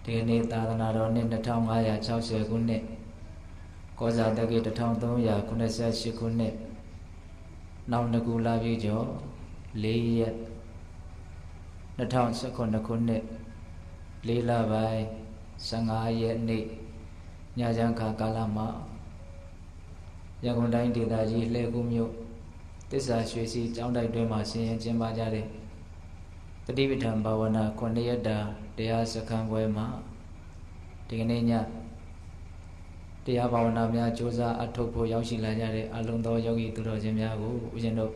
ဒီနေ့သာသနာတော်နှစ်2560ခုနှစ်ကောဇာတက္ကရာ1388ခုနှစ်နောက်နှစ်ခုလပြည့်ကျော်4ရက်2019ခုနှစ်4လပိုင်း15ရက်နေ့ညချမ်းခါကာလမှာရန်ကုန်တိုင်းဒေသကြီးလှည်းကူးမြို့တစ္ဆာရွှေစီကျောင်းတိုက်တွင်မှာဆင်ရင်ကျင်းပကြတဲ့တတိပဋ္ဌာန်ဘာဝနာ9ရက်တာတရားစခန်းပွဲမှာဒီကနေ့ညတရားဘာဝနာများကြိုးစားအထောက်ဖို့ရောက်ရှိလာကြတဲ့အလုံးသောယောဂီသူတော်ချင်းများကိုဦးဇင်းတို့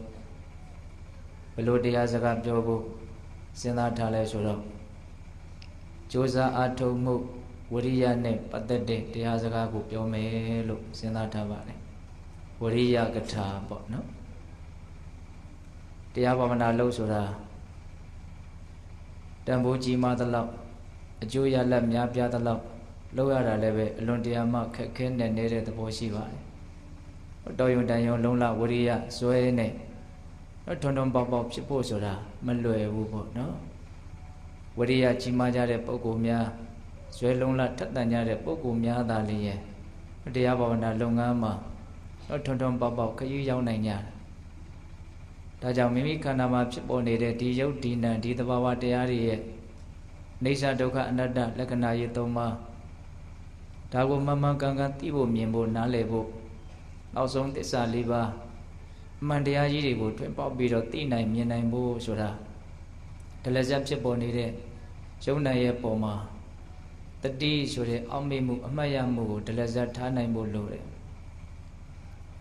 ဘယ်လိုတရားစကားပြောဖို့စဉ်းစားထားလဲဆိုတော့ကြိုးစားအထောက်မှုဝိရိယနဲ့ပတ်သက်တဲ့တရားစကားကိုပြောမယ်လို့စဉ်းစားထားပါတယ်ဝိရိယကထာပေါ့နော်တရားဘာဝနာလုပ်ဆိုတာတန်ဖိုးကြီးမားသလောက်အကျိုးရလဒ်များပြားသလောက်လုပ်ရတာလည်းပဲအလွန်တရာမှခက်ခဲနေတဲ့သဘောရှိပါတယ်တော်ရုံတန်ရုံလုံးလဝိရိယဇွဲနဲ့ထွန်းထွန်းပေါက်ပေါက်ဖြစ်ဖို့ဆိုတာမလွယ်ဘူးပေါ့နော်ဝိရိယကြီးမားကြတဲ့ပုဂ္ဂိုလ်များဇွဲလုံးလထက်သန်ကြတဲ့ပုဂ္ဂိုလ်များသာလျင်တရားဘာဝနာလုပ်ငန်းမှာထွန်းထွန်းပေါက်ပေါက်ခရီးရောက်နိုင်ကြတယ်ဒါကြောင့်မိမိခန္ဓာမှာဖြစ်ပေါ်နေတဲ့ဒီယုတ်ဒီနံဒီသဘာဝတရားတွေရဲ့နေသဒုက္ခအနတ္တလက္ခဏာရေး၃ပါးဒါကိုမှန်မှန်ကန်ကန်သိဖို့မြင်ဖို့နားလည်ဖို့နောက်ဆုံးသစ္စာ၄ပါးအမှန်တရားကြီးတွေကိုထွင်ပေါက်ပြီးတော့သိနိုင်မြင်နိုင်ဖို့ဆိုတာဒလဇတ်ဖြစ်ပေါ်နေတဲ့ယုံနာရဲ့ပုံမှာတတိဆိုတဲ့အောက်မေ့မှုအမှတ်ရမှုကိုဒလဇတ်ထားနိုင်ဖို့လိုတယ်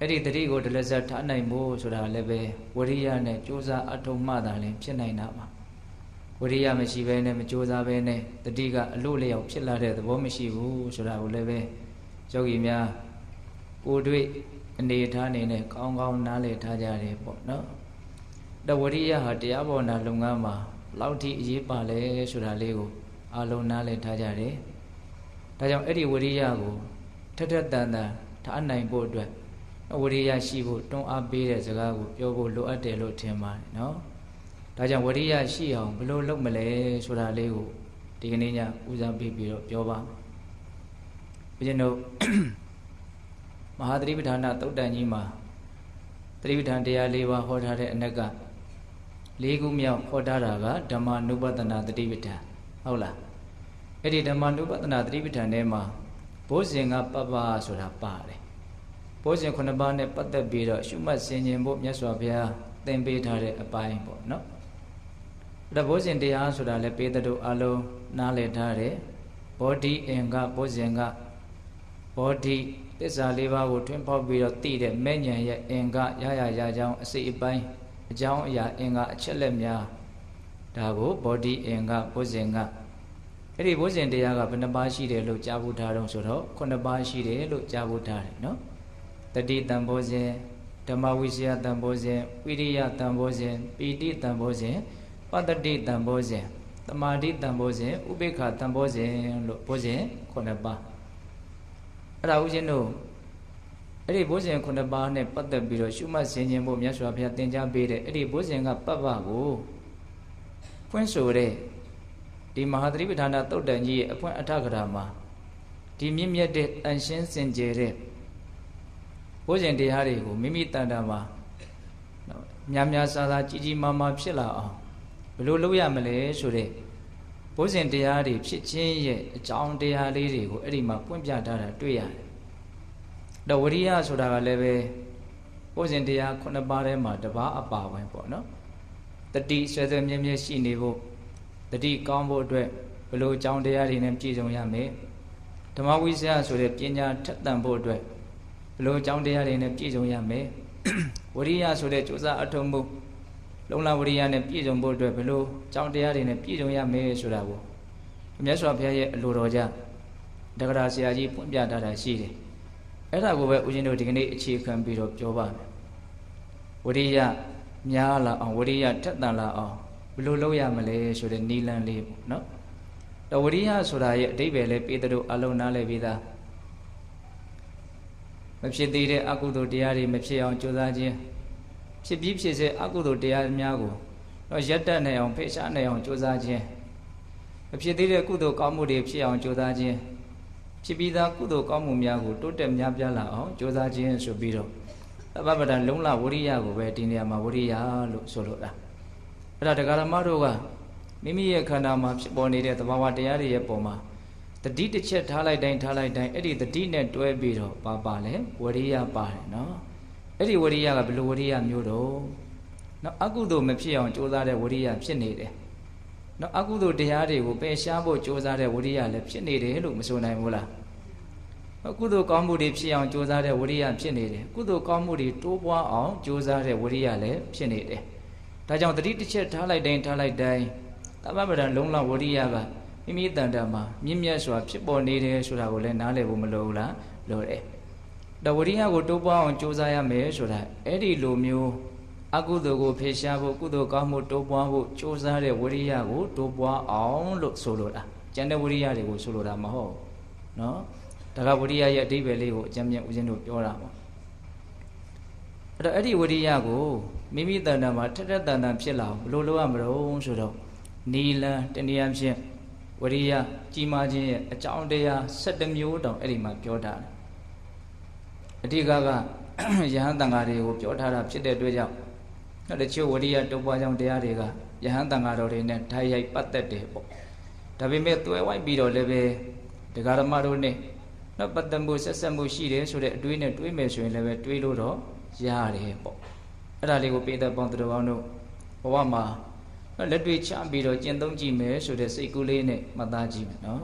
အဲ့ဒီတတိကိုဒလဇတ်ထားနိုင်ဖို့ဆိုတာလည်းပဲဝိရိယနဲ့ကြိုးစားအထောက်မှသာလည်းဖြစ်နိုင်တာပါဝိရိယမရှိဘဲနဲ့မကြိုးစားဘဲနဲ့တတိကအလို့လျောက်ဖြစ်လာတဲ့သဘောမရှိဘူးဆိုတာကိုလည်းပဲယောဂီများကိုယ်တွေ့အနေထားနေနဲ့ကောင်းကောင်းနားလည်ထားကြတယ်ပေါ့နော်တဝရိယဟာတရားဘောနာလုပ်ငန်းမှာလောက်ထိအရေးပါလဲဆိုတာလေးကိုအလုံးနားလည်ထားကြတယ်ဒါကြောင့်အဲ့ဒီဝရိယကိုထက်ထက်တန်တန်ထားနိုင်ဖို့အတွက်ဝိရိယရှိဖို့တွန်းအားပေးတဲ့စကားကိုပြောဖို့လိုအပ်တယ်လို့ထင်ပါတယ်နော်ဒါကြောင့်ဝိရိယရှိအောင်ဘယ်လိုလုပ်မလဲဆိုတာလေးကိုဒီကနေ့ညဦးစားပေးပြီးတော့ပြောပါမယ်ဘုရားတို့မဟာသတိပဋ္ဌာန်သုတ်တန်ကြီးမှာသတိပဋ္ဌာန်တရား၄ပါးဟောထားတဲ့အနက်က၄ခုမြောက်ဟောထားတာကဓမ္မနုပဒနာသတိပဋ္ဌာန်ဟုတ်လားအဲ့ဒီဓမ္မနုပဒနာသတိပဋ္ဌာန်ထဲမှာဘုဇင်ကပပဆိုတာပါတယ်ဘုဇင်9ပါးနဲ့ပတ်သက်ပြီးတော့ရှုမှတ်ဆင်ခြင်ဖို့မြတ်စွာဘုရားသင်ပေးထားတဲ့အပိုင်းပေါ့နော်အဲ့ဒါဘုဇင်တရားဆိုတာလည်းပေတတို့အလုံးနားလည်ထားတယ်ဘောဓိအင်္ဂဘုဇင်ကဘောဓိသစ္စာ၄ပါးကိုထွန်းပေါက်ပြီးတော့သိတဲ့မဲ့ဉဏ်ရဲ့အင်္ဂရရကြောင်းအစိအပိုင်းအကြောင်းအရာအင်္ဂအချက်လက်များဒါကိုဘောဓိအင်္ဂဘုဇင်ကအဲ့ဒီဘုဇင်တရားကဘယ်နှပါးရှိတယ်လို့ကြားဖို့ထားတော့ဆိုတော့9ပါးရှိတယ်လို့ကြားဖို့ထားတယ်နော်တတိတံဘောဇင်ဓမ္မဝိစီယတံဘောဇင်ဝိရိယတံဘောဇင်ပီတိတံဘောဇင်ပတ္တိတံဘောဇင်သမာဓိတံဘောဇင်ဥပေက္ခတံဘောဇင်လို့ဘောဇင်9ပါးအဲ့ဒါဦးဇင်းတို့အဲ့ဒီဘုဇင်9ပါးနဲ့ပတ်သက်ပြီးတော့ရှုမှတ်ဆင်ခြင်ဖို့မြတ်စွာဘုရားသင်ကြားပေးတဲ့အဲ့ဒီဘုဇင်ကပပ္ပကိုဖွင့်ဆိုတဲ့ဒီမဟာသတိပဋ္ဌာန်သုတ်တန်ကြီးရဲ့အဖွင့်အထကရာမှာဒီမြင့်မြတ်တဲ့တန်ရှင်းစင်ကြယ်တဲ့ဘုဇင်တရားတွေကိုမိမိတန်တာမှာများများစားစားကြီးကြီးမားမားဖြစ်လာအောင်ဘယ်လိုလုပ်ရမလဲဆိုတဲ့ဘုဇင်တရားတွေဖြစ်ခြင်းရဲ့အကြောင်းတရားလေးတွေကိုအဲ့ဒီမှာပွင့်ပြထားတာတွေ့ရတယ်။တော့ဝရိယဆိုတာကလည်းပဲဘုဇင်တရား9ပါးထဲမှာတစ်ပါးအပါဝင်ပေါ့နော်။တတိဆွဲဆွဲမြဲမြဲရှိနေဖို့တတိကောင်းဖို့အတွက်ဘယ်လိုအကြောင်းတရားတွေနဲ့ပြည့်စုံရမယ်။ဓမ္မဝိဇ္ဇာဆိုတဲ့ပညာထက်သန်ဖို့အတွက်ဘယ်လိုအကြောင်းတရားတွေနဲ့ပြည့်စုံရမယ်။ဝရိယဆိုတဲ့ကြိုးစားအထောက်မှုလုံလဝရိယနဲ့ပြည့်စုံဖို့အတွက်ဘယ်လိုအကြောင်းတရားတွေနဲ့ပြည့်စုံရမယ်ဆိုတာကိုမြတ်စွာဘုရားရဲ့အလိုတော်ကြတက္ကရာဆရာကြီးဖွင့်ပြထားတာရှိတယ်အဲ့ဒါကိုပဲဦးဇင်းတို့ဒီကနေ့အခြေခံပြီးတော့ပြောပါမယ်ဝရိယများလာအောင်ဝရိယထက်သန်လာအောင်ဘယ်လိုလုပ်ရမလဲဆိုတဲ့နည်းလမ်းလေးပေါ့နော်တော့ဝရိယဆိုတာရဲ့အဓိပ္ပာယ်လေးပေတတို့အလုံးနားလည်ပြီးသားမဖြစ်သေးတဲ့အကုသိုလ်တရားတွေမဖြစ်အောင်ကြိုးစားခြင်းဖြစ်ပြီးဖြစ်စေအကုသိုလ်တရားများကိုတော့ရက်တက်နိုင်အောင်ဖိရှားနိုင်အောင်ကြိုးစားခြင်း ဖြစ်သေးတဲ့ကုသိုလ်ကောင်းမှုတွေဖြစ်အောင်ကြိုးစားခြင်းဖြစ်ပြီးသားကုသိုလ်ကောင်းမှုများကိုတိုးတက်များပြားလာအောင်ကြိုးစားခြင်းဆိုပြီးတော့အပပဒလုံလဝရိယကိုပဲဒီနေရာမှာဝရိယလို့ဆိုလိုတာအဲ့ဒါတရားဓမ္မတို့ကမိမိရဲ့ခန္ဓာမှာဖြစ်ပေါ်နေတဲ့သဘာဝတရားတွေရဲ့ပုံမှာတတိတစ်ချက်ထားလိုက်တိုင်းအဲ့ဒီတတိနဲ့တွဲပြီးတော့ပါလဲဝရိယပါတယ်နော်အဲ့ဒီဝရိယကဘယ်လိုဝရိယမျိုးတော့နော်အကုသိုလ်မဖြစ်အောင်ကြိုးစားတဲ့ဝရိယဖြစ်နေတယ်နော်အကုသိုလ်တရားတွေကိုပယ်ရှားဖို့ကြိုးစားတဲ့ဝရိယလည်းဖြစ်နေတယ်လို့မဆိုနိုင်ဘူးလားအကုသိုလ်ကောင်းမှုတွေဖြစ်အောင်ကြိုးစားတဲ့ဝရိယဖြစ်နေတယ်ကုသိုလ်ကောင်းမှုတွေတိုးပွားအောင်ကြိုးစားတဲ့ဝရိယလည်းဖြစ်နေတယ်ဒါကြောင့်တတိတစ်ချက်ထားလိုက်တိုင်းသဗ္ဗပဒံလုံလဝရိယကမိမိတန်တာမှာမြင့်မြတ်စွာဖြစ်ပေါ်နေတယ်ဆိုတာကိုလည်းနားလည်ဖို့မလိုဘူးလားလိုတယ်ဒါဝရိယကိုတိုးပွားအောင်ကြိုးစားရမယ်ဆိုတာအဲ့ဒီလိုမျိုးအကုသိုလ်ကိုဖယ်ရှားဖို့ကုသိုလ်ကောင်းမှုတိုးပွားဖို့ကြိုးစားတဲ့ဝရိယကိုတိုးပွားအောင်လို့ဆိုလိုတာကျန်တဲ့ဝရိယတွေကိုဆိုလိုတာမဟုတ်နော်ဒါကဝရိယရဲ့အဓိပ္ပာယ်လေးကိုအကျဉ်းမြတ်ဦးဇင်းတို့ပြောတာပေါ့အဲ့တော့အဲ့ဒီဝရိယကိုမိမိတဏ္ဍာမှာထက်ထက်တန်တန်ဖြစ်လာအောင်ဘယ်လိုလုပ်ရမလို့ဆိုတော့နီလန်တနည်းအားဖြင့်ဝရိယကြီးမားခြင်းရဲ့အကြောင်းတရား17မျိုးတောင်အဲ့ဒီမှာပြောထားတယ်အဓိကကယဟန်တန်ဃာတွေကိုပြောထားတာဖြစ်တဲ့အတွက်ကြောင့်တချို့ဝရိယတုပ်ပွားကြောင့်တရားတွေကယဟန်တန်ဃာတော်တွေနဲ့ဓာတ်ရိုက်ပတ်သက်တယ်ပေါ့ဒါပေမဲ့တွဲဝိုက်ပြီးတော့လည်းပဲဒကာဓမ္မတို့နဲ့နော်ပတ်သက်မှုဆက်ဆက်မှုရှိတယ်ဆိုတဲ့အတွေးနဲ့တွေးမယ်ဆိုရင်လည်းပဲတွေးလို့တော့ရတယ်ပေါ့အဲ့ဒါလေးကိုပိဿပေါင်းသူတော်ကောင်းတို့ဘဝမှာလက်တွေ့ချပြီးတော့ကျင့်သုံးကြည့်မယ်ဆိုတဲ့စိတ်ကူးလေးနဲ့မှတ်သားကြည့်မယ်နော်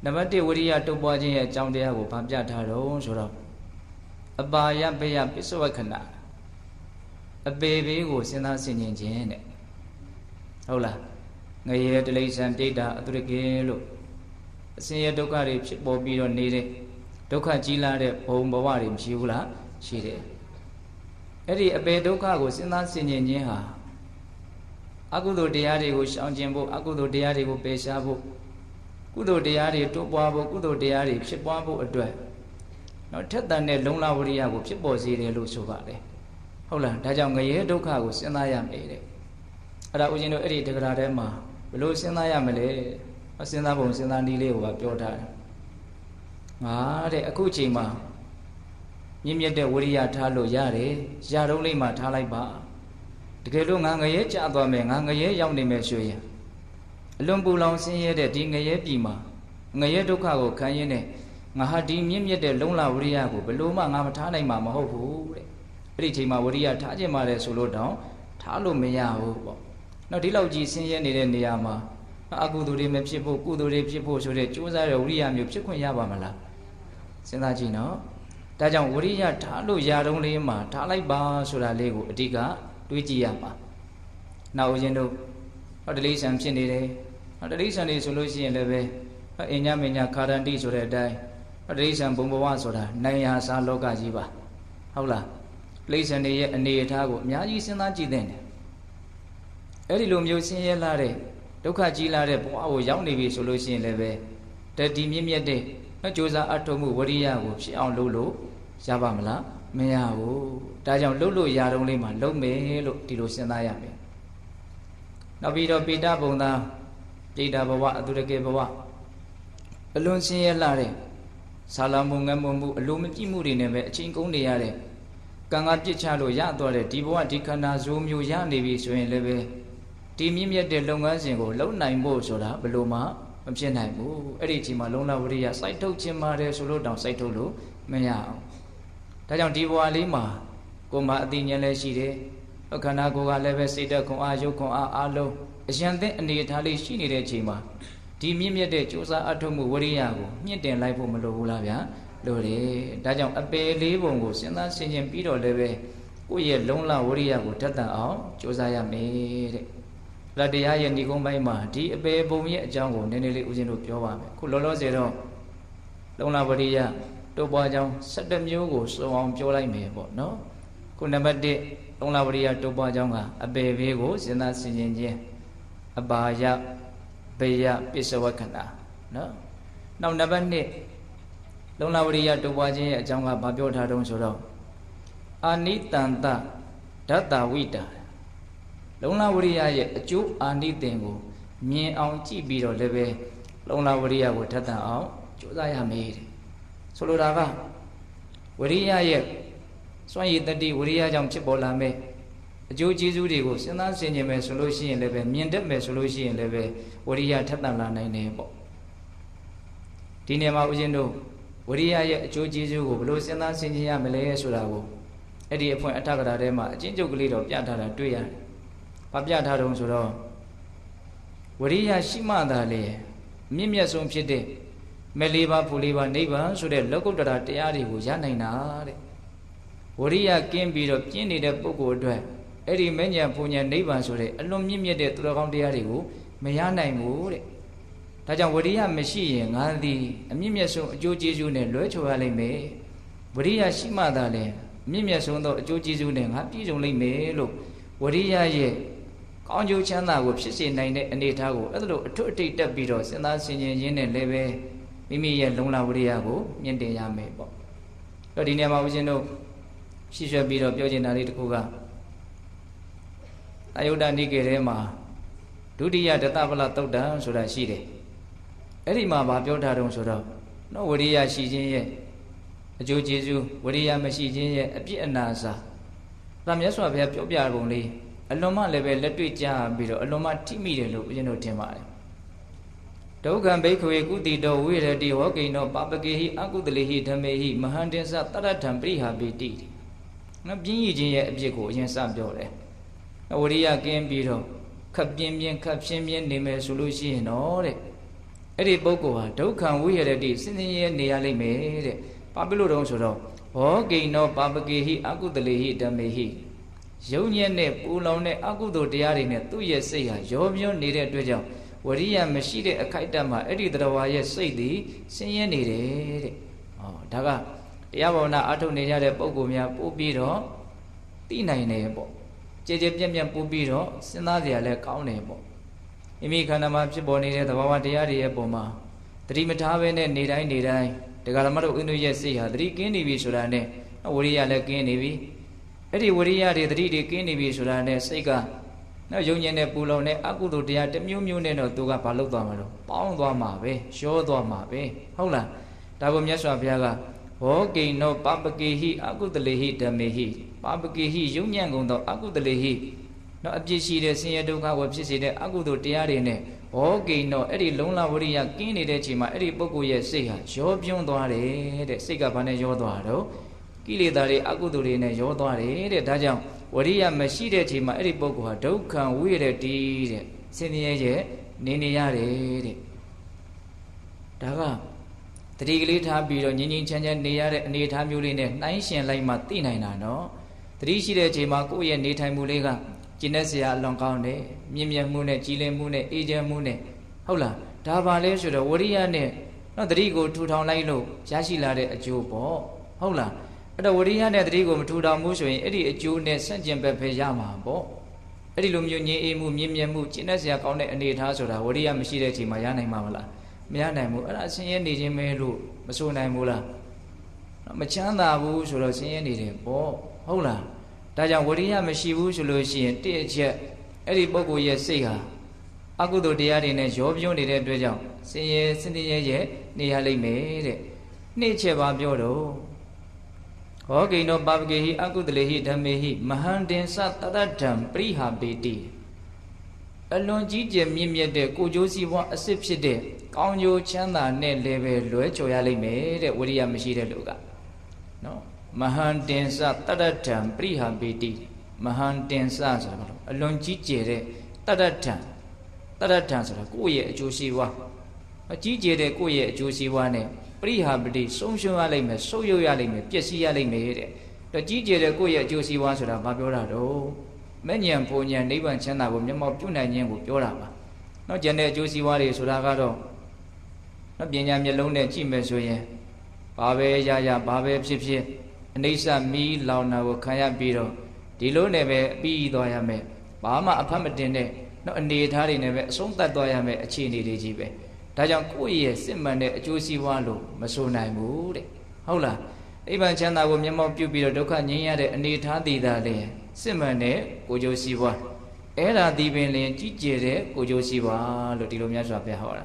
နံပါတ်1ဝရိယတုပ်ပွားခြင်းရဲ့အကြောင်းတရားကိုဗာပြထားတော့ဆိုတော့အပါယဘယပစ္စဝခဏအပေဘေးကိုစဉ်းစားဆင်ခြင်ခြင်းတဲ့ဟုတ်လားငရေတလိษံတိတ်တာအတုရကေလို့အစင်ရဒုက္ခတွေဖြစ်ပေါ်ပြီးတော့နေတဲ့ဒုက္ခကြီးလာတဲ့ဘုံဘဝတွေမရှိဘူးလားရှိတယ်အဲ့ဒီအပေဒုက္ခကိုစဉ်းစားဆင်ခြင်ခြင်းဟာအကုသိုလ်တရားတွေကိုရှောင်ကျဉ်ဖို့အကုသိုလ်တရားတွေကိုပယ်ရှားဖို့ကုသိုလ်တရားတွေတိုးပွားဖို့ကုသိုလ်တရားတွေဖြစ်ပွားဖို့အတွက်နော်ထက်သန်တဲ့လုံလဝရိယကိုဖြစ်ပေါ်စေတယ်လို့ဆိုပါတယ်ဟုတ်လားဒါကြောင့်ငရေဒုက္ခကိုစဉ်းစားရမယ်တဲ့အဲ့ဒါဦးဇင်းတို့အဲ့ဒီတက္ကရာထဲမှာဘယ်လိုစဉ်းစားရမလဲစဉ်းစားပုံစဉ်းစားနည်းလေးကိုပြောထားတယ်ငါတဲ့အခုချိန်မှာမြင့်မြတ်တဲ့ဝရိယထားလို့ရတယ်ရာတုံးလေးမှာထားလိုက်ပါတကယ်လို့ငါငရဲကြသွားမယ်ငါငရဲရောက်နေမယ်ဆိုရင်အလွန်ပူလောင်ဆင်းရဲတဲ့ဒီငရဲပြည်မှာငရဲဒုက္ခကိုခံရင်းနဲ့ငါဟာဒီမြင့်မြတ်တဲ့လုံလဝရိယကိုဘယ်လို့မှငါမထားနိုင်မှာမဟုတ်ဘူးတဲ့အဲ့ဒီချိန်မှာဝရိယထားခြင်းပါတယ်ဆိုလို့တောင်ထားလို့မရဘူးပေါ့နောက်ဒီလောက်ကြီးဆင်းရဲနေတဲ့နေရာမှာအကုသိုလ်တွေမဖြစ်ဖို့ကုသိုလ်တွေဖြစ်ဖို့ဆိုတဲ့ကြိုးစားတဲ့ဝရိယမျိုးဖြစ်ခွင့်ရပါမလားစဉ်းစားကြည့်နော်ဒါကြောင့်ဝရိယထားလို့ရတုံးလေးမှာထားလိုက်ပါဆိုတာလေးကိုအဓိကတွေးကြည့်ရမှာနောက်ဦးဇင်းတို့တလိษံဖြစ်နေတယ်တလိษံတွေဆိုလို့ရှိရင်လည်းပဲအညမညာခါရန္တိဆိုတဲ့အတိုင်းတလိษံဘုံဘဝဆိုတာနိုင်ရာစားလောကကြီးပါဟုတ်လားတလိษံတွေရဲ့အနေအထားကိုအများကြီးစဉ်းစားကြည့်သင့်တယ်အဲ့ဒီလိုမျိုးဆင်းရဲလာတဲ့ဒုက္ခကြီးလာတဲ့ဘဝကိုရောက်နေပြီဆိုလို့ရှိရင်လည်းပဲတတိမြင့်မြတ်တဲ့ကြိုးစားအထောက်မှုဝရိယကိုဖြစ်အောင်လုပ်လို့ရပါမလားမရဘူးဒါကြောင့်လှုပ်လို့ရတုံးလေးမှာလုံးမယ်လို့ဒီလိုစဉ်းစားရမယ်နောက်ပြီးတော့ပိဋဘုံသားပိဋဘဝအတုရကေဘဝအလွန်ဆင်းရဲလာတဲ့ဆာလမုံငတ်မှုအလိုမကြည့်မှုတွေနဲ့ပဲအချိန်ကုန်နေရတဲ့ကံကပြစ်ချလို့ရတော့တဲ့ဒီဘဝဒီခန္ဓာဇိုးမျိုးရနေပြီဆိုရင်လည်းပဲဒီမြင့်မြတ်တဲ့လုပ်ငန်းစဉ်ကိုလုပ်နိုင်ဖို့ဆိုတာဘယ်လိုမှမဖြစ်နိုင်ဘူးအဲ့ဒီအချိန်မှာလုံလဝရိယစိုက်ထုတ်ခြင်းပါတယ်ဆိုလို့တောင်စိုက်ထုတ်လို့မရအောင်ဒါကြောင့်ဒီဘဝလေးမှာကိုယ်မှာအသိဉာဏ်လည်းရှိတယ်ခန္ဓာကိုယ်ကလည်းပဲစိတ်ဓာတ်ခွန်အားရုပ်ခွန်အားအားလုံးအရန်သင့်အနေအထားလေးရှိနေတဲ့အချိန်မှာဒီမြင့်မြတ်တဲ့ကြိုးစားအထောက်မှုဝရိယကိုမြင့်တင်လိုက်ဖို့မလိုဘူးလားဗျာလိုတယ်ဒါကြောင့်အပေလေးပုံကိုစဉ်းစားဆင်ခြင်ပြီးတော့လည်းပဲကိုယ့်ရဲ့လုံလဝရိယကိုတတ်တန်အောင်ကြိုးစားရမယ်တဲ့လက်တရားရဲ့ဏိကုံးပိုင်းမှာဒီအပေပုံရဲ့အကြောင်းကိုနည်းနည်းလေးဦးဇင်းတို့ပြောပါမယ်ခုလောလောဆယ်တော့လုံလဝရိယတိုးပွားကြောင်း17မျိုးကိုစုံအောင်ပြောလိုက်မယ်ပေါ့နော်ခုနံပါတ်1လုံလဝရိယတိုးပွားကြောင်းကအပေဘေးကိုစဉ်းစားဆင်ခြင်ခြင်းအပါယဘေယပစ္စဝခဏနော်နောက်နံပါတ်2လုံလဝရိယတိုးပွားခြင်းရဲ့အကြောင်းကဘာပြောထားတုံးဆိုတော့အာနိတန္တဒတ္တဝိတာလုံလဝရိယရဲ့အကျိုးအာနိသင်ကို မြင်အောင်ကြည့်ပြီးတော့လည်းပဲလုံလဝရိယကိုထက်သန်အောင်ကြိုးစားရမယ်တဲ့ဆိုလိုတာကဝရိယရဲ့စွမ်းရည်တတိဝရိယကြောင့်ဖြစ်ပေါ်လာမဲ့အကျိုးကျေးဇူးတွေကိုစဉ်းစားဆင်ခြင်မယ်ဆိုလို့ရှိရင်လည်းပဲမြင်တတ်မယ်ဆိုလို့ရှိရင်လည်းပဲဝရိယထက်သန်လာနိုင်တယ်ပေါ့ဒီနေရာမှာဦးဇင်းတို့ဝရိယရဲ့အကျိုးကျေးဇူးကိုဘယ်လိုစဉ်းစားဆင်ခြင်ရမလဲဆိုတာကိုအဲ့ဒီအဖွင့်အထက်ကရာထဲမှာအချင်းချုပ်ကလေးတော့ပြထားတာတွေ့ရတယ်။ဘာပြထားတုံးဆိုတော့ဝရိယရှိမှသာလေမြင့်မြတ်ဆုံးဖြစ်တဲ့မဲ့လေးပါးဖူလေးပါးနိဗ္ဗာန်ဆိုတဲ့လောကုတ္တရာတရားတွေကိုရနိုင်တာတဲ့ဝရိယကင်းပြီးတော့ပြင်းနေတဲ့ပုဂ္ဂိုလ်အတွက်အဲ့ဒီမဲ့ညာပူညာနိဗ္ဗာန်ဆိုတဲ့အလွန်မြင့်မြတ်တဲ့သူတော်ကောင်းတရားတွေကိုမရနိုင်ဘူးတဲ့ဒါကြောင့်ဝရိယမရှိရင်ငါသည်အမြင့်မြတ်ဆုံးအကျိုးကျေးဇူးနဲ့လွဲချော်ရလိမ့်မယ်ဝရိယရှိမှသာလေမြင့်မြတ်ဆုံးသောအကျိုးကျေးဇူးနဲ့ငါပြည့်စုံလိမ့်မယ်လို့ဝရိယရဲ့ကောင်းကျိုးချမ်းသာကိုဖြစ်စေနိုင်တဲ့အနေအထားကိုအဲ့လိုအထွတ်အထိပ်တက်ပြီးတော့စဉ်းစားဆင်ခြင်ရင်းနဲ့လည်းပဲမိမိရဲ့လုံလဝရိယကိုမြင့်တင်ရမယ်ပေါ့အဲ့တော့ဒီနေရာမှာဦးဇင်းတို့ရှင်းရွှဲပြီးတော့ပြောချင်တာလေးတစ်ခုကအာယုဒ္ဓနိကေထဲမှာဒုတိယဒသဗလသုတ်တံဆိုတာရှိတယ်အဲ့ဒီမှာဗာပြောထားတုံးဆိုတော့နော်ဝရိယရှိခြင်းရဲ့အကျိုးကျေးဇူးဝရိယမရှိခြင်းရဲ့အပြစ်အနာစာဒါမြတ်စွာဘုရားပြောပြပုံလေးအလွန်မှလည်းပဲလက်တွေ့ကြပြီးတော့အလွန်မှထိမိတယ်လို့ဦးဇင်းတို့ထင်ပါတယ်ဒုက္ခံဘိက္ခဝေကုတိတောဝိရတိဟောကိနောပပကေဟိအကုတလေဟိဓမ္မေဟိမဟန္တင်္စတရထံပရိဟာပိတိနော်ပြင်းရည်ခြင်းရဲ့အပြစ်ကိုအရင်စပြောတယ်ဝရိယကင်းပြီးတော့ခပ်ပြင်းပြင်းခပ်ဖြင်းပြင်းနေမယ်ဆိုလို့ရှိရင်တော့တဲ့အဲ့ဒီပုဂ္ဂိုလ်ဟာဒုက္ခံဝိရတိစင်စင်ရဲနေရလိမ့်မယ်တဲ့ဘာဖြစ်လို့တုံးဆိုတော့ဟောကိနောပပကေဟိအကုတလေဟိဓမ္မေဟိယုံညံ့တဲ့ပူလောင်တဲ့အကုသိုလ်တရားတွေနဲ့သူ့ရဲ့စိတ်ဟာရောပြွန်းနေတဲ့အတွက်ကြောင့်ဝရိယမရှိတဲ့အခိုက်အတန့်မှာအဲ့ဒီတရားရဲ့စိတ်သည်ဆင်းရဲနေတယ်တဲ့။ဟောဒါကတရားဘာဝနာအထုတ်နေကြတဲ့ပုဂ္ဂိုလ်များပို့ပြီးတော့သိနိုင်တယ်ပေါ့။ကြည်ကြည်ပြန့်ပြန့်ပို့ပြီးတော့စဉ်းစားကြရလဲကောင်းတယ်ပေါ့။မိမိခန္ဓာမှာဖြစ်ပေါ်နေတဲ့သဘာဝတရားတွေရဲ့ပုံမှာသတိမထားဘဲနဲ့နေတိုင်းဒကာဓမ္မတို့ဥညွရဲ့စိတ်ဟာသတိကင်းနေပြီဆိုတာနဲ့ဝရိယလည်းကင်းနေပြီအဲ့ဒီဝရိယတွေသတိတွေကင်းနေပြီဆိုတာနဲ့စိတ်ကနော်ယုံညံ့တဲ့ပူလောင်တဲ့အကုသိုလ်တရားတစ်မျိုးမျိုးနဲ့တော့သူကဘာလုပ်သွားမှာတော့ပေါင်းသွားမှာပဲရောသွားမှာပဲဟုတ်လားဒါကိုမြတ်စွာဘုရားကဟောကိနောပပကေဟိအကုတလေဟိဓမ္မေဟိပပကေဟိယုံညံ့ကုန်သောအကုတလေဟိနော်အပြစ်ရှိတဲ့ဆင်းရဲဒုက္ခကိုဖြစ်စေတဲ့အကုသိုလ်တရားတွေနဲ့ဟောကိနောအဲ့ဒီလုံလဝရိယကင်းနေတဲ့အချိန်မှာအဲ့ဒီပုဂ္ဂိုလ်ရဲ့စိတ်ဟာရောပြွန်းသွားတယ်တဲ့စိတ်ကဘာနဲ့ရောသွားတော့ကိလေသာတွေအကုသိုလ်တွေနဲ့ရောသွားတယ်တဲ့ဒါကြောင့်ဝရိယမရှိတဲ့အချိန်မှာအဲ့ဒီပုဂ္ဂိုလ်ဟာဒုက္ခံဝိရတိတဲ့ဆင်းရဲရဲ့နေရတယ်တဲ့ဒါကတတိကလေးထားပြီးတော့ငြိမ်ငြိမ်ချမ်းချမ်းနေရတဲ့အနေအထားမျိုးလေးနဲ့နှိုင်းရှင်လိုက်မှသိနိုင်တာနော်တတိရှိတဲ့အချိန်မှာကိုယ့်ရဲ့နေထိုင်မှုလေးကကျင့်တဲ့ဆရာအလွန်ကောင်းတယ်မြင့်မြတ်မှုနဲ့ကြည်လင်မှုနဲ့အေးချမ်းမှုနဲ့ဟုတ်လားဒါပါလဲဆိုတော့ဝရိယနဲ့နော်တတိကိုထူထောင်လိုက်လို့ရရှိလာတဲ့အကျိုးပေါ့ဟုတ်လားအဲ့တော့ဝရိယနဲ့တတိကိုမထူထောင်မှုဆိုရင်အဲ့ဒီအကျိုးနဲ့ဆန့်ကျင်ဘက်ပဲရမှာပေါ့အဲ့ဒီလိုမျိုးငြိမ်အေးမှုမြင့်မြတ်မှုကျင့်တဲ့ဆရာကောင်းတဲ့အနေအထားဆိုတာဝရိယမရှိတဲ့အချိန်မှာရနိုင်မှာမလားမရနိုင်ဘူးအဲ့ဒါဆင်းရဲနေခြင်းပဲလို့မဆိုနိုင်ဘူးလားမချမ်းသာဘူးဆိုတော့ဆင်းရဲနေတယ်ပေါ့ဟုတ်လားဒါကြောင့်ဝရိယမရှိဘူးဆိုလို့ရှိရင်တစ်အချက်အဲ့ဒီပုဂ္ဂိုလ်ရဲ့စိတ်ဟာအကုသိုလ်တရားတွေနဲ့ရောပြွန်းနေတဲ့အတွက်ကြောင့်ဆင်းရဲနေရလိမ့်မယ်တဲ့နှစ်ချက်ပါပြောတော့ဟောကိနောပပကေဟိအကုတလေဟိဓမ္မေဟိမဟန္တင်္စတရထံပရိဟာပေတိအလွန်ကြီးကျယ်မြင့်မြတ်တဲ့ကိုကျိုးစီးပွားအစစ်ဖြစ်တဲ့ကောင်းကျိုးချမ်းသာနဲ့လည်းပဲလွဲချော်ရလိမ့်မယ်တဲ့ဝရိယမရှိတဲ့လူကနော်မဟန္တင်္စတရထံပရိဟာပေတိမဟန္တင်္စဆိုတာဘာလို့အလွန်ကြီးကျယ်တဲ့တရထံဆိုတာကိုယ့်ရဲ့အကျိုးစီးပွားအကြီးကျယ်တဲ့ကိုယ့်ရဲ့အကျိုးစီးပွားနဲ့ပရိဟာပတိဆုံးရှုံးရလိမ့်မယ်ဆုတ်ယုတ်ရလိမ့်မယ်ပျက်စီးရလိမ့်မယ်တဲ့တော့ကြီးကျယ်တဲ့ကိုယ့်ရဲ့အကျိုးစီးပွားဆိုတာဘာပြောတာတော့မဲ့ဉဏ်ပုံဉဏ်နိဗ္ဗာန်ချမ်းသာကိုမျက်မှောက်ပြုနိုင်ခြင်းကိုပြောတာပါနောက်ကျန်တဲ့အကျိုးစီးပွားတွေဆိုတာကတော့နော်ပညာမျက်လုံးနဲ့ကြည့်မယ်ဆိုရင်ဘာပဲရဘာပဲဖြစ်အနိစ္စမီးလောင်တာကိုခံရပြီးတော့ဒီလိုနဲ့ပဲပြီးသွားရမယ်ဘာမှအဖတ်မတင်တဲ့နော်အနေအထားတွေနဲ့ပဲအဆုံးသတ်သွားရမယ်အခြေအနေတွေကြီးပဲဒါကြောင့်ကိုယ့်ရဲ့စစ်မှန်တဲ့အကျိုးစီးပွားလို့မဆိုနိုင်ဘူးတဲ့ဟုတ်လားနိဗ္ဗာန်ချမ်းသာကိုမျက်မှောက်ပြုပြီးတော့ဒုက္ခငြိမ်းရတဲ့အနေထားတည်တာလေစစ်မှန်တဲ့ကိုယ်ကျိုးစီးပွား အဲ့ဒါဒီပင်လင်ကြီးကျယ်တဲ့ကိုကျိုးစီပါလို့ဒီလိုမြတ်စွာဘုရားဟောတာ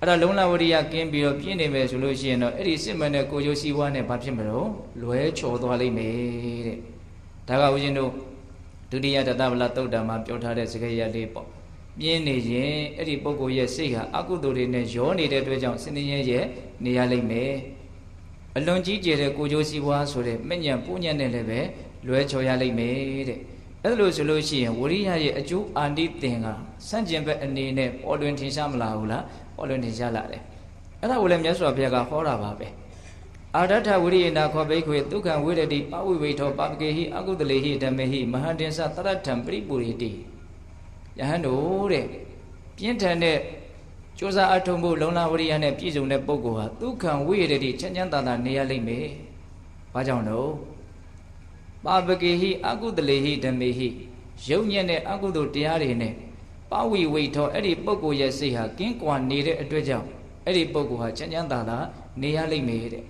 အဲ့ဒါလုံလဝရိယကင်းပြီးတော့ပြင်းနေမယ်ဆိုလို့ရှိရင်တော့အဲ့ဒီစစ်မှန်တဲ့ကိုကျိုးစီဝါနဲ့ဘာဖြစ်မလို့လွဲချော်သွားလိမ့်မယ်တဲ့ဒါကဦးဇင်းတို့ဒုတိယတတဗလသုတ်တံမှာပြောထားတဲ့စကားရလေးပေါ့ပြင်းနေရင်အဲ့ဒီပုဂ္ဂိုလ်ရဲ့စိတ်ဟာအကုသိုလ်တွေနဲ့ရောနေတဲ့အတွက်ကြောင့်စင်င်းရဲနေရလိမ့်မယ်အလွန်ကြီးကျယ်တဲ့ကိုကျိုးစီဝါဆိုတဲ့မညံပူညံ့နဲ့လည်းပဲလွဲချော်ရလိမ့်မယ်တဲ့အဲ့လိုဆိုလို့ရှိရင်ဝရိယရဲ့အကျိုးအာနိသင်ကစန့်ကျင်ဘက်အနေနဲ့ပေါ်လွင်ထင်ရှားမလာဘူးလားပေါ်လွင်ထင်ရှားလာတယ်အဲ့ဒါကိုလည်းမြတ်စွာဘုရားကဟောတာပါပဲအာရထဝရိယနာခောဘိခွေဒုက္ခံဝိရတိပဝိဝိထောပါပကေဟိအကုသလေဟိဓမ္မေဟိမဟာတင်္စတရထံပရိပူရိတိယဟန်တို့တဲ့ပြင်းထန်တဲ့ကြိုးစားအထုံမှုလုံလဝရိယနဲ့ပြည့်စုံတဲ့ပုဂ္ဂိုလ်ဟာဒုက္ခံဝိရတိချမ်းချမ်းသာသာနေရလိမ့်မယ်ဘာကြောင့်လို့ပါပကေဟိအကုသလေဟိဓမ္မေဟိယုံညံ့တဲ့အကုသိုလ်တရားတွေနဲ့ပဝိဝိထောအဲ့ဒီပုဂ္ဂိုလ်ရဲ့စိတ်ဟာကင်းကွာနေတဲ့အတွက်ကြောင့်အဲ့ဒီပုဂ္ဂိုလ်ဟာချမ်းချမ်းသာသာနေရလိမ့်မယ်တဲ့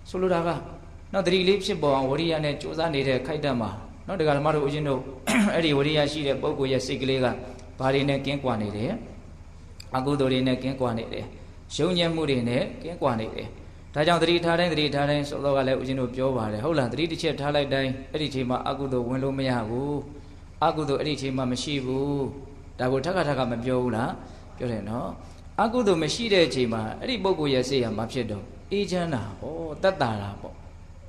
ဆိုလိုတာကနော်တတိလေးဖြစ်ပေါ်အောင်ဝရိယနဲ့ကြိုးစားနေတဲ့ခိုက်တတ်မှာနော်တရားဓမ္မတို့ဦးဇင်းတို့အဲ့ဒီဝရိယရှိတဲ့ပုဂ္ဂိုလ်ရဲ့စိတ်ကလေးကဘာတွေနဲ့ကင်းကွာနေတယ်အကုသိုလ်တွေနဲ့ကင်းကွာနေတယ်ယုံညံ့မှုတွေနဲ့ကင်းကွာနေတယ်ဒါကြောင့်သတိထားတိုင်းဆိုတော့ကလည်းဦးဇင်းတို့ပြောပါတယ်ဟုတ်လားသတိတစ်ချက်ထားလိုက်တိုင်းအဲ့ဒီချိန်မှာအကုသိုလ်ဝင်လို့မရဘူးအကုသိုလ်အဲ့ဒီချိန်မှာမရှိဘူးဒါကိုထပ်ခါမပြောဘူးလားပြောတယ်နော်အကုသိုလ်မရှိတဲ့အချိန်မှာအဲ့ဒီပုဂ္ဂိုလ်ရဲ့စိတ်ဟာမဖြစ်တော့အေးချမ်းတာဟောတတ်တာတာပေါ့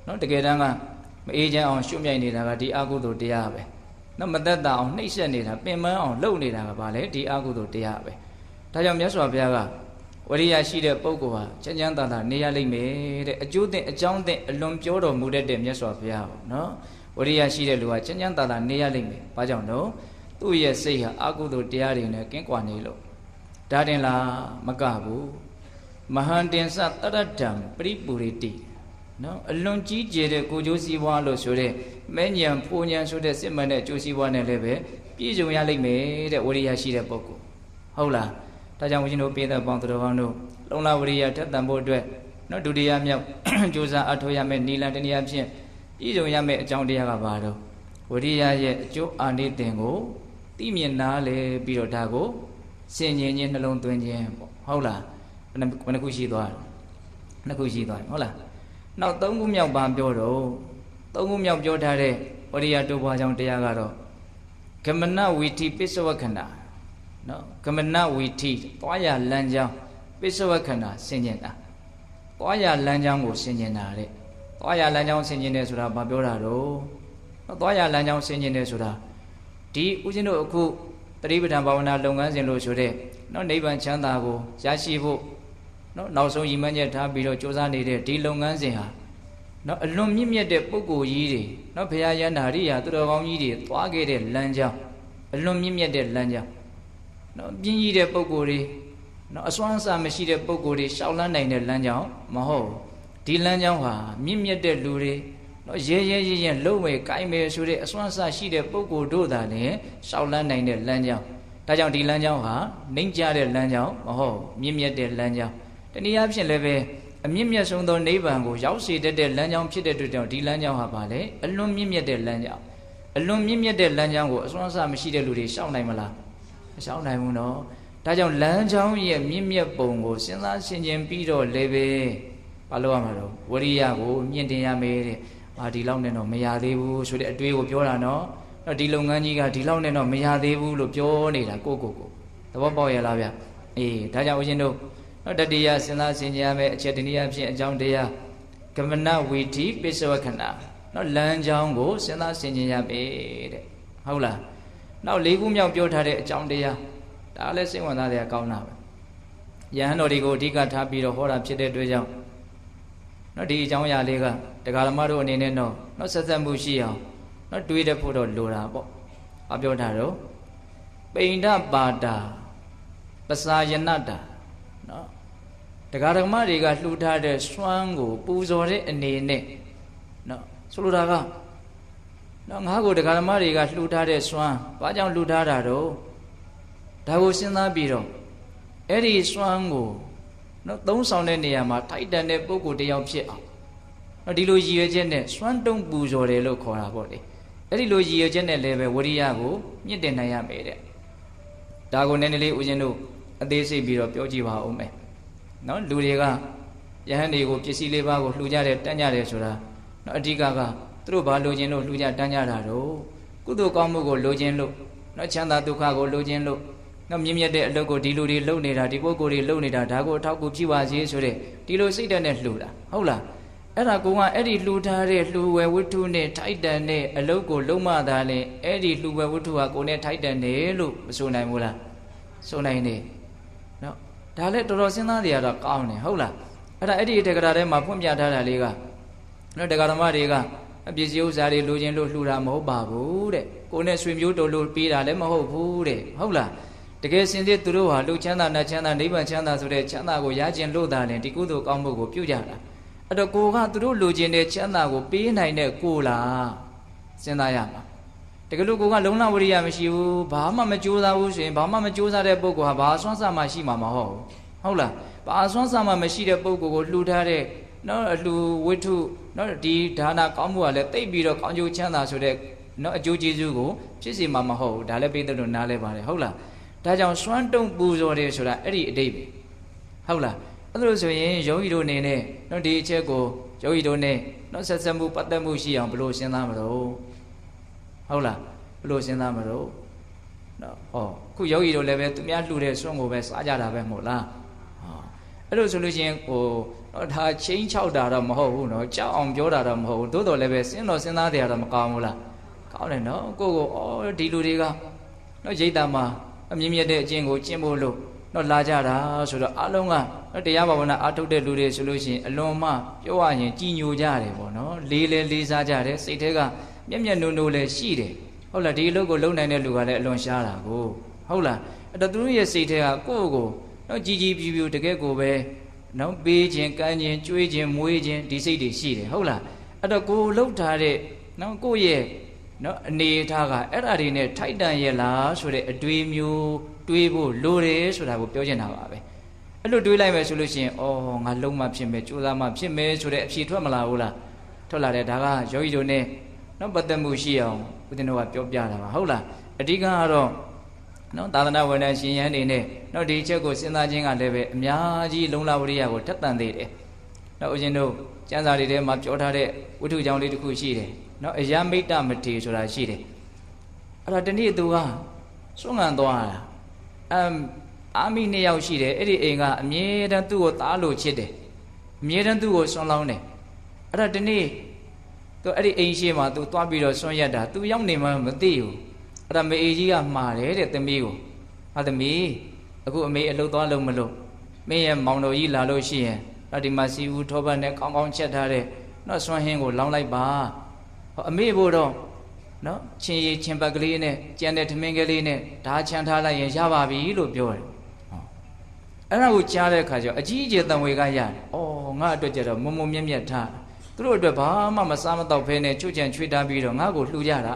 နော်တကယ်တမ်းကမအေးချမ်းအောင်ရှုမြိုက်နေတာကဒီအကုသိုလ်တရားပဲနော်မတတ်တာအောင်နှိမ့်ဆက်နေတာပင်ပန်းအောင်လုပ်နေတာကဘာလဲဒီအကုသိုလ်တရားပဲဒါကြောင့်မြတ်စွာဘုရားကဝရိယရှိတဲ့ပုဂ္ဂိုလ်ဟာချမ်းချမ်းသာသာနေရလိမ့်မယ်တဲ့အကျိုးသင်အကြောင်းသင်အလွန်ပြောတော်မူတတ်တဲ့မြတ်စွာဘုရားပေါ့နော်ဝရိယရှိတဲ့လူကချမ်းချမ်းသာသာနေရလိမ့်မယ်ဘာကြောင့်တော့သူ့ရဲ့စိတ်ဟာအကုသိုလ်တရားတွေနဲ့ကင်းကွာနေလို့ဒါတင်လားမကဘူးမဟာတင်္စတရတံပရိပူရိတိနော်အလွန်ကြီးကျယ်တဲ့ကိုကျိုးစီးပွားလို့ဆိုတဲ့မဲညံဖိုးညံဆိုတဲ့စစ်မှန်တဲ့ကျိုးစီးပွားနဲ့လည်းပဲပြည့်စုံရလိမ့်မယ်တဲ့ဝရိယရှိတဲ့ပုဂ္ဂိုလ်ဟုတ်လားဒါကြောင့်ဦးဇင်းတို့ပြည်သက်ပေါင်းသူတော်ကောင်းတို့လုံလဝရိယထက်သန်ဖို့အတွက်နော်ဒုတိယမြောက်ကြိုးစားအထောက်ရမယ်နီလန်တနည်းအားဖြင့်ပြည့်စုံရမယ်အကြောင်းတရားကဘာတော့ဝရိယရဲ့အကျိုးအာနိသင်ကိုသိမြင်နားလေပြီးတော့ဒါကိုစင်ញင်ချင်းနှလုံးသွင်းခြင်းပေါ့ဟုတ်လားဘယ်နှခုရှိသွားနှစ်ခုရှိသွားပြီဟုတ်လားနောက်သုံးခုမြောက်ပါပြောတော့သုံးခုမြောက်ပြောထားတဲ့ဝရိယတိုးပွားကြောင်းတရားကတော့ကမနဝီထိပစ္စဝခန္ဓာနော်ကမနဝီထိသွားရလမ်းကြောင်းပစ္စဝခန္ဓာဆင်ញင်တာသွားရလမ်းကြောင်းကိုဆင်ញင်တာတဲ့သွားရလမ်းကြောင်းဆင်ញင်တယ်ဆိုတာဘာပြောတာတော့သွားရလမ်းကြောင်းဆင်ញင်တယ်ဆိုတာဒီဦးဇင်းတို့အခုပရိပဒံဘာဝနာလုပ်ငန်းစဉ်လို့ဆိုတဲ့နော်နိဗ္ဗာန်ချမ်းသာကိုရရှိဖို့နော်နောက်ဆုံးရည်မှန်းချက်ထားပြီးတော့ကြိုးစားနေတဲ့ဒီလုပ်ငန်းစဉ်ဟာနော်အလွန်မြင့်မြတ်တဲ့ပုဂ္ဂိုလ်ကြီးတွေနော်ဘုရားယန္တာရိယာသူတော်ကောင်းကြီးတွေသွားခဲ့တဲ့လမ်းကြောင်းအလွန်မြင့်မြတ်တဲ့လမ်းကြောင်းနော်ပြင်းကြီးတဲ့ပုဂ္ဂိုလ်တွေနော်အစွမ်းအစမရှိတဲ့ပုဂ္ဂိုလ်တွေရှောက်လန်းနိုင်တဲ့လမ်းကြောင်းမဟုတ်ဒီလမ်းကြောင်းဟာမြင့်မြတ်တဲ့လူတွေနော်ရဲလုံဝဲကိုင်းမယ်ဆိုတဲ့အစွမ်းအစရှိတဲ့ပုဂ္ဂိုလ်တို့သာလည်းရှောက်လန်းနိုင်တဲ့လမ်းကြောင်းဒါကြောင့်ဒီလမ်းကြောင်းဟာနှိမ့်ကြတဲ့လမ်းကြောင်းမဟုတ်မြင့်မြတ်တဲ့လမ်းကြောင်းတနည်းအားဖြင့်လည်းပဲအမြင့်မြတ်ဆုံးသောနိဗ္ဗာန်ကိုရောက်စေတတ်တဲ့လမ်းကြောင်းဖြစ်တဲ့အတွက်ကြောင့်ဒီလမ်းကြောင်းဟာပါလေအလွန်မြင့်မြတ်တဲ့လမ်းကြောင်းအလွန်မြင့်မြတ်တဲ့လမ်းကြောင်းကိုအစွမ်းအစမရှိတဲ့လူတွေရှောက်နိုင်မလားမရှောက်နိုင်ဘူးနော်ဒါကြောင့်လမ်းကြောင်းရဲ့မြင့်မြတ်ပုံကိုစဉ်းစားဆင်ခြင်ပြီးတော့လည်းပဲဘာလို့ရမှာတော့ဝရိယကိုမြင့်တင်ရမယ်တဲ့ဒီလောက်နဲ့တော့မရသေးဘူးဆိုတဲ့အတွေးကိုပြောတာနော်ဒီလုပ်ငန်းကြီးကဒီလောက်နဲ့တော့မရသေးဘူးလို့ပြောနေတာကိုသဘောပေါက်ရလားဗျအေးဒါကြောင့်ဦးရှင်တို့တတိယစဉ်းစားဆင်ခြင်ရမယ်အချက်တနည်းအားဖြင့်အကြောင်းတရားကမနဝီထိပစ္စဝခန္ဓာနော်လမ်းကြောင်းကိုစဉ်းစားဆင်ခြင်ရမယ်တဲ့ဟုတ်လားနောက်၄ခုမြောက်ပြောထားတဲ့အကြောင်းတရားဒါလည်းစိတ်ဝင်စားစရာကောင်းတာပဲယဟန်တော်တွေကိုအဓိကထားပြီးတော့ဟောတာဖြစ်တဲ့အတွက်ကြောင့်နော်ဒီအကြောင်းအရာလေးကတရားဓမ္မတို့အနေနဲ့တော့ဆက်ဆက်မှုရှိအောင်နော်တွေးတတ်ဖို့တော့လိုတာပေါ့အပြောထားတော့ပိဏ္ဍပါတာပစာယနတာနော်တရားဓမ္မတွေကလှူထားတဲ့စွမ်းကိုပူဇော်တဲ့အနေနဲ့နော်ဆိုလိုတာကနော်ငါ့ကိုတရားဓမ္မတွေကလှူထားတဲ့စွမ်းဘာကြောင့်လှူထားတာတော့ဒါကိုစဉ်းစားပြီးတော့အဲ့ဒီစွမ်းကိုနော်သုံးဆောင်တဲ့နေရာမှာထိုက်တန်တဲ့ပုဂ္ဂိုလ်တယောက်ဖြစ်အောင်နော်ဒီလိုရည်ရွယ်ချက်နဲ့စွမ်းတုံးပူဇော်တယ်လို့ခေါ်တာပေါ့လေ အဲ့ဒီလိုရည်ရွယ်ချက်နဲ့လည်းပဲဝရိယကိုမြင့်တင်နိုင်ရမယ်တဲ့ဒါကိုနည်းနည်းလေးဦးဇင်းတို့အသေးစိတ်ပြီးတော့ပြောကြည့်ပါဦးမယ်နော်လူတွေကယဟန်တွေကိုပစ္စည်းလေးပါးကိုလှူကြတယ်တန်းကြတယ်ဆိုတာနော်အဓိကသူတို့ဘာလိုချင်လို့လှူကြတန်းကြတာတော့ကုသိုလ်ကောင်းမှုကိုလိုချင်လို့နော်ချမ်းသာဒုက္ခကိုလိုချင်လို့နော်မြင့်မြတ်တဲ့အလုပ်ကိုဒီလူတွေလုပ်နေတာဒီပုဂ္ဂိုလ်တွေလုပ်နေတာဒါကိုအထောက်အကူဖြစ်ပါစေဆိုတဲ့ဒီလိုစိတ်ဓာတ်နဲ့လှူတာဟုတ်လားအဲ့ဒါကအဲ့ဒီလှူထားတဲ့လှူဝယ်ဝတ္ထုနဲ့ထိုက်တန်တဲ့အလုပ်ကိုလုံးမသာလဲအဲ့ဒီလှူဝယ်ဝတ္ထုဟာကိုယ်နဲ့ထိုက်တန်တယ်လို့မဆိုနိုင်ဘူးလားဆိုနိုင်တယ်နော်ဒါလည်းတော်တော်စဉ်းစားကြရတော့ကောင်းတယ်ဟုတ်လားအဲ့ဒီတေဂရာထဲမှာဖွင့်ပြထားတာလေးကနော်တေဂရမတွေကအပစ္စည်းဥစ္စာတွေလိုချင်လို့လှူတာမဟုတ်ပါဘူးတဲ့ကိုယ်နဲ့ဆွေမျိုးတော်လို့ပေးတာလည်းမဟုတ်ဘူးတဲ့ဟုတ်လားတကယ်စင်စစ်သူတို့ဟာလူချမ်းသာနတ်ချမ်းသာနိဗ္ဗာန်ချမ်းသာဆိုတဲ့ချမ်းသာကိုရကျင်လို့သာလဲဒီကုသိုလ်ကောင်းမှုကိုပြုကြတာအဲ့တော့ကိုကသူတို့လိုချင်တဲ့ချမ်းသာကိုပေးနိုင်တဲ့ကိုလားစဉ်းစားရမှာတကယ်လို့ကိုကလုံလဝရိယမရှိဘူးဘာမှမကြိုးစားဘူးဆိုရင်ဘာမှမကြိုးစားတဲ့ပုဂ္ဂိုလ်ဟာဘာအစွမ်းစားမှရှိမှာမဟုတ်ဘူးဟုတ်လားဘာအစွမ်းစားမှမရှိတဲ့ပုဂ္ဂိုလ်ကိုလှူထားတဲ့နော်အလှူဝတ္ထုနော်ဒီဒါနကောင်းမှုကလည်းတိတ်ပြီးတော့ကောင်းကျိုးချမ်းသာဆိုတဲ့နော်အကျိုးကျေးဇူးကိုဖြစ်စီမှာမဟုတ်ဘူးဒါလည်းပေးတဲ့လို့နားလဲပါတယ်ဟုတ်လားဒါကြောင့်စွမ်းတုံပူဇော်တယ်ဆိုတာအဲ့ဒီအတိတ်ပဲဟုတ်လားအဲ့လိုဆိုရင်ယောဂီတို့အနေနဲ့နော်ဒီအချက်ကိုယောဂီတို့နဲ့နော်ဆက်ဆက်မှုပတ်သက်မှုရှိအောင်ဘယ်လိုစဉ်းစားမလို့ဟုတ်လားဘယ်လိုစဉ်းစားမလို့နော်ဟောခုယောဂီတို့လည်းပဲသူများလှူတဲ့စွန့်ကိုပဲစားကြတာပဲမဟုတ်လားဟောအဲ့လိုဆိုလို့ရှိရင်နော်ဒါချင်းချောက်တာတော့မဟုတ်ဘူးနော်ကြောက်အောင်ပြောတာတော့မဟုတ်ဘူးသို့တော်လည်းပဲစဉ်းတော်စဉ်းစားတယ်တော့မကောင်းဘူးလားကောင်းတယ်နော်ကိုဒီလူတွေကနော်ရိတ်တာမှာအမြင့်မြတ်တဲ့အကျင့်ကိုကျင့်ဖို့လို့တော့လာကြတာဆိုတော့အလုံးကတရားဘာဝနာအားထုတ်တဲ့လူတွေဆိုလို့ရှိရင်အလွန်မှပြောရရင်ကြည်ညိုကြတယ်ပေါ့နော်လေးစားကြတယ်စိတ်ထဲကမျက်မျက်နှုံနှုံလည်းရှိတယ်ဟုတ်လားဒီအလုပ်ကိုလုပ်နိုင်တဲ့လူကလည်းအလွန်ရှားတာကိုဟုတ်လားအဲ့တော့သူတို့ရဲ့စိတ်ထဲကကိုယ့်ကိုနော်ကြည်ကြည်ပြူပြူတကယ်ကိုပဲနော်ပေးခြင်းကမ်းခြင်းကျွေးခြင်းမွေးခြင်းဒီစိတ်တွေရှိတယ်ဟုတ်လားအဲ့တော့ကိုလှုပ်ထားတဲ့နော်ကိုယ့်ရဲ့နော်အနေထားကအဲ့ဒါတွေနဲ့ထိုက်တန်ရဲ့လားဆိုတဲ့အတွေးမျိုးတွေးဖို့လိုတယ်ဆိုတာကိုပြောချင်တာပါပဲအဲ့လိုတွေးလိုက်မယ်ဆိုလို့ရှိရင်ငါလုံးမဖြစ်မယ်ကြိုးစားမှဖြစ်မယ်ဆိုတဲ့အဖြေထွက်မလာဘူးလားထွက်လာတယ်ဒါကယောဂီတို့နဲ့နော်ပတ်သက်မှုရှိအောင်ဦးဇင်းတို့ကပြောပြတာပါဟုတ်လားအဓိကကတော့နော်သာသနာဝန်ထမ်းရှင်ရန်နေနဲ့နော်ဒီချက်ကိုစဉ်းစားခြင်းကလည်းပဲအများကြီးလုံလဝရိယကိုထက်သန်သေးတယ်နော်ဦးဇင်းတို့ကျမ်းစာတွေထဲမှာပြောထားတဲ့ဝိထုကြောင့်လေးတစ်ခုရှိတယ်နော်အယမိတ်တမထေဆိုတာရှိတယ်အဲ့ဒါတနေ့သူကစွန့်ငံသွားတာအာမိ2ယောက်ရှိတယ်အဲ့ဒီအိမ်ကအမြဲတမ်းသူ့ကိုသားလို့ချစ်တယ်အမြဲတမ်းသူ့ကိုစွန့်လောင်းတယ်အဲ့ဒါတနေ့သူအဲ့ဒီအိမ်ရှိမှာသူသွားပြီးတော့စွန့်ရက်တာသူရောက်နေမှမသိဘူးအဲ့ဒါမေအေကြီးကမှားတယ်တဲ့သမီးကိုဟာသမီးအခုအမေအလုပ်သွားလို့မလို့မင်းရဲ့မောင်တော်ကြီးလာလို့ရှိရင်ဒီမှာစီဦးထောပတ်နဲ့ကောင်းကောင်းချက်ထားတဲ့နော်စွန့်ဟင်းကိုလောင်းလိုက်ပါအမေဖို့တော့နော်ချင်းရည်ချင်းပတ်ကလေးနဲ့ကြံတဲ့ထမင်းကလေးနဲ့ဓာချမ်းထားလိုက်ရင်ရပါပြီလို့ပြောတယ်အဲ့ဒါကိုကြားတဲ့အခါကျတော့အကြီးအကျယ်တံဝေကရတယ်ငါအတွက်ကြတော့မုံမုံမြက်မြက်ထားသူတို့အတွက်ဘာမှမစားမတော့ဖဲနဲ့ချွတ်ချံချွေထားပြီးတော့ငါ့ကိုလှူကြတ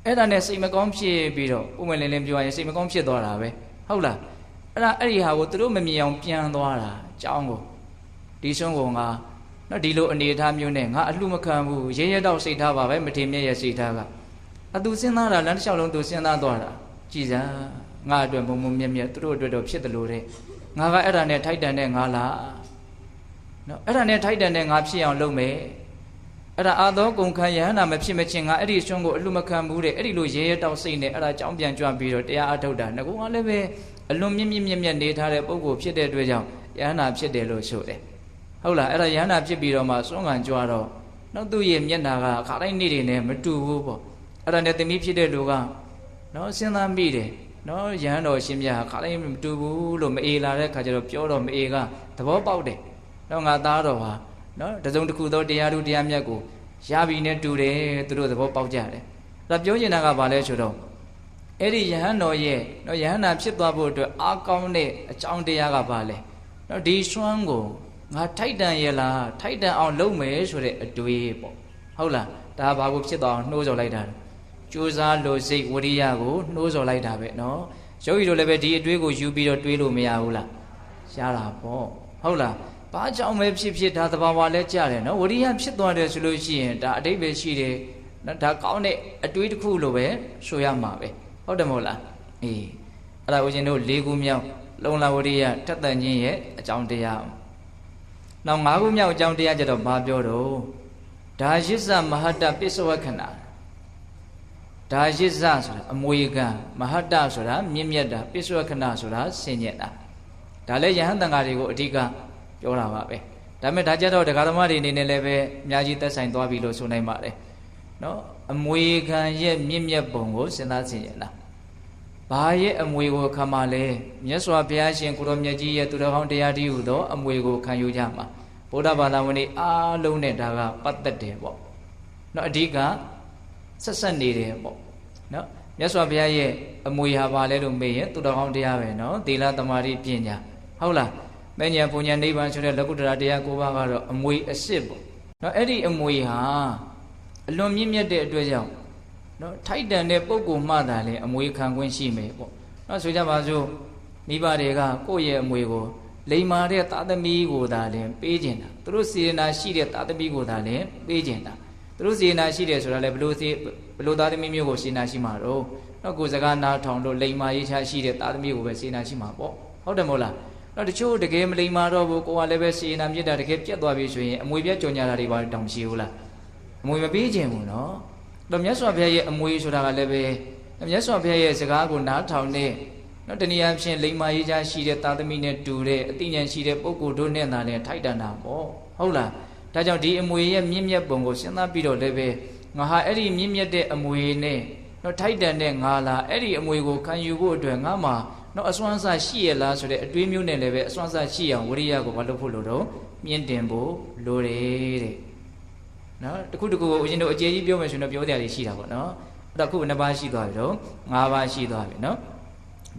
ာအဲ့ဒါနဲ့စိတ်မကောင်းဖြစ်ပြီးတော့ဥမလင်းလင်းပြောရင်စိတ်မကောင်းဖြစ်သွားတာပဲဟုတ်လားအဲ့ဒီဟာကိုသူတို့မမြင်အောင်ပြန်သွားတာအကြောင်းကိုဒီဆုံးကငါနော်ဒီလိုအနေအထားမျိုးနဲ့ငါအလှမခံဘူးရဲရဲတော့စိတ်ထားပါပဲမထေမြတ်ရဲ့စိတ်ထားကအသူစဉ်းစားတာလမ်းတစ်လျှောက်လုံးသူစဉ်းစားသွားတာကြည်စမ်းငါအတွက်မုံမုံမြက်မြက်သူတို့အတွက်တော့ဖြစ်တယ်လို့တဲ့ငါကအဲ့ဒါနဲ့ထိုက်တန်တဲ့ငါလားနော်အဲ့ဒါနဲ့ထိုက်တန်တဲ့ငါဖြစ်အောင်လုပ်မယ်အဲ့ဒါအာသောကုန်ခံယဟနာမဖြစ်မချင်းငါအဲ့ဒီဆွမ်းကိုအလှမခံဘူးတဲ့အဲ့ဒီလိုရဲရဲတော့စိတ်နဲ့အဲ့ဒါကြောင်းပြန်ကြွပြီးတော့တရားအထုတ်တာငါကလည်းပဲအလွန်မြင့်မြင့်မြတ်နေထားတဲ့ပုဂ္ဂိုလ်ဖြစ်တဲ့အတွက်ကြောင့်ယဟနာဖြစ်တယ်လို့ဆိုတယ်ဟုတ်လားအဲ့ဒါယဟနာဖြစ်ပြီးတော့မှစွန့်ခံကြွတော့နော်သူ့ရဲ့မျက်နာကခါတိုင်းနေ့တွေနဲ့မတူဘူးပေါ့အဲ့ဒါနဲ့သမီးဖြစ်တဲ့လူကနော်စဉ်းစားမိတယ်နော်ယဟန်တော်ရှင်မြတ်ခါတိုင်းမတူဘူးလို့မအေလာတဲ့ခါကျတော့ပြောတော့မအေကသဘောပေါက်တယ်နော်ငါသားတော်ဟာနော်တစုံတစ်ခုသောတရားတို့တရားမြတ်ကိုရပြီနဲ့တူတယ်သူတို့သဘောပေါက်ကြတယ်အဲ့ဒါပြောချင်တာကဘာလဲဆိုတော့အဲ့ဒီယဟန်တော်ရဲ့နော်ယဟန္တာဖြစ်သွားဖို့အတွက်အားကောင်းတဲ့အကြောင်းတရားကဘာလဲနော်ဒီစွမ်းကိုငါထိုက်တန်ရဲ့လားထိုက်တန်အောင်လုပ်မယ်ဆိုတဲ့အတွေးပေါ့ဟုတ်လားဒါဘာကိုဖြစ်သွားအောင်နှိုးဆော်လိုက်တာကြိုးစားလို့စိတ်ဝရိယကိုနှိုးဆော်လိုက်တာပဲနော်ယောဂီတို့လည်းပဲဒီအတွေးကိုယူပြီးတော့တွေးလို့မရဘူးလားရတာပေါ့ဟုတ်လားဘာကြောင့်ပဲဖြစ်ဖြစ်ဒါသဘာဝလဲကြားတယ်နော်ဝရိယဖြစ်သွားတယ်ဆိုလို့ရှိရင်ဒါအတိတ်ပဲရှိတယ် နော်ဒါကောင်းတဲ့အတွေးတစ်ခုလို့ပဲဆိုရမှာပဲဟုတ်တယ်မဟုတ်လားအေးအဲ့ဒါဦးဇင်းတို့၄ခုမြောက်လုံလဝရိယထက်သန်ခြင်းရဲ့အကြောင်းတရားနောက်၅ခုမြောက်အကြောင်းတရားကျတော့ဘာပြောတော့ဒါရစ္ဆမဟတ္တပစ္စဝခဏဒါရစ္ဆဆိုတာအမွေခံမဟတ္တဆိုတာမြင့်မြတ်တာပစ္စဝခဏဆိုတာဆင်ញက်တာဒါလည်းယဟန်တန်ဃာတွေကိုအဓိကပြောတာပါပဲဒါပေမဲ့ဒါကြတော့တရားဓမ္မတွေအနေနဲ့လည်းပဲအများကြီးသက်ဆိုင်သွားပြီလို့ဆိုနိုင်ပါတယ်နော်အမွေခံရဲ့မြင့်မြတ်ပုံကိုစဉ်းစားဆင်ញက်တာဘာရဲ့အမွေကိုခံမှာလဲမြတ်စွာဘုရားရှင်ကိုရောမြတ်ကြီးရဲ့သူတော်ကောင်းတရားတည်းဟူသောအမွေကိုခံယူကြမှာဗုဒ္ဓဘာသာဝင်တွေအားလုံးနဲ့ဒါကပတ်သက်တယ်ပေါ့နော်အဓိကဆက်ဆက်နေတယ်ပေါ့နော်မြတ်စွာဘုရားရဲ့အမွေဟာဘာလဲလို့မေးရင်သူတော်ကောင်းတရားပဲနော်သီလသမာဓိပညာဟုတ်လားမဉ္ဇဉ်ပူညာနိဗ္ဗာန်ဆိုတဲ့လကုတ္တရာတရား၉ပါးကတော့အမွေအစစ်ပေါ့နော်အဲ့ဒီအမွေဟာအလွန်မြင့်မြတ်တဲ့အတွက်ကြောင့်နော်ထိုက်တန်တဲ့ပုဂ္ဂိုလ်မှသာလေအမွေခံခွင့်ရှိမယ်ပေါ့နော်ဆိုကြပါစို့မိဘတွေကကိုယ့်ရဲ့အမွေကိုလိမ္မာတဲ့သားသမီးကိုသာလင်ပေးကျင်တာသူတို့စေနာရှိတဲ့သားသမီးကိုသာလင်ပေးကျင်တာသူတို့စေနာရှိတယ်ဆိုတာလေဘလို့သားသမီးမျိုးကိုစေနာရှိမှာတော့နော်ကိုယ်စကားနားထောင်လို့လိမ္မာရေးချရှိတဲ့သားသမီးကိုပဲစေနာရှိမှာပေါ့ဟုတ်တယ်မဟုတ်လားနော်တချို့တကယ်မလိမ္မာတော့ဘူးကိုကလည်းပဲစေနာမြစ်တာတကယ်ပြတ်သွားပြီဆိုရင်အမွေပြတ်ကြော်ညာတာတွေပါတောင်ရှိဘူးလားအမွေမပေးခြင်းဘူးနော်တော့မြတ်စွာဘုရားရဲ့အမွေဆိုတာကလည်းပဲမြတ်စွာဘုရားရဲ့စကားကိုနားထောင်တဲ့နော်တနည်းအားဖြင့်လိမ္မာရေးချရှိတဲ့သားသမီးနဲ့တူတဲ့အသိဉာဏ်ရှိတဲ့ပုဂ္ဂိုလ်တို့နဲ့သာလည်းထိုက်တန်တာပေါ့ဟုတ်လားဒါကြောင့်ဒီအမွေရဲ့မြင့်မြတ်ပုံကိုစဉ်းစားပြီးတော့လည်းပဲငါဟာအဲ့ဒီမြင့်မြတ်တဲ့အမွေနဲ့နော်ထိုက်တန်တဲ့ငါလားအဲ့ဒီအမွေကိုခံယူဖို့အတွက်ငါမှာနော်အစွမ်းစားရှိရလားဆိုတဲ့အတွေးမျိုးနဲ့လည်းပဲအစွမ်းစားရှိအောင်ဝရိယကိုမလုပ်ဖို့လို့တော့မြင့်တင်ဖို့လိုတယ်တဲ့နော်တခုတခုကိုဦးဇင်းတို့အကျေကြီးပြောမယ်ဆိုရင်တော့ပြောတရားတွေရှိတာပေါ့နော်အဲ့တော့ခုနှစ်ပါးရှိသွားပြီတော့၅ပါးရှိသွားပြီနော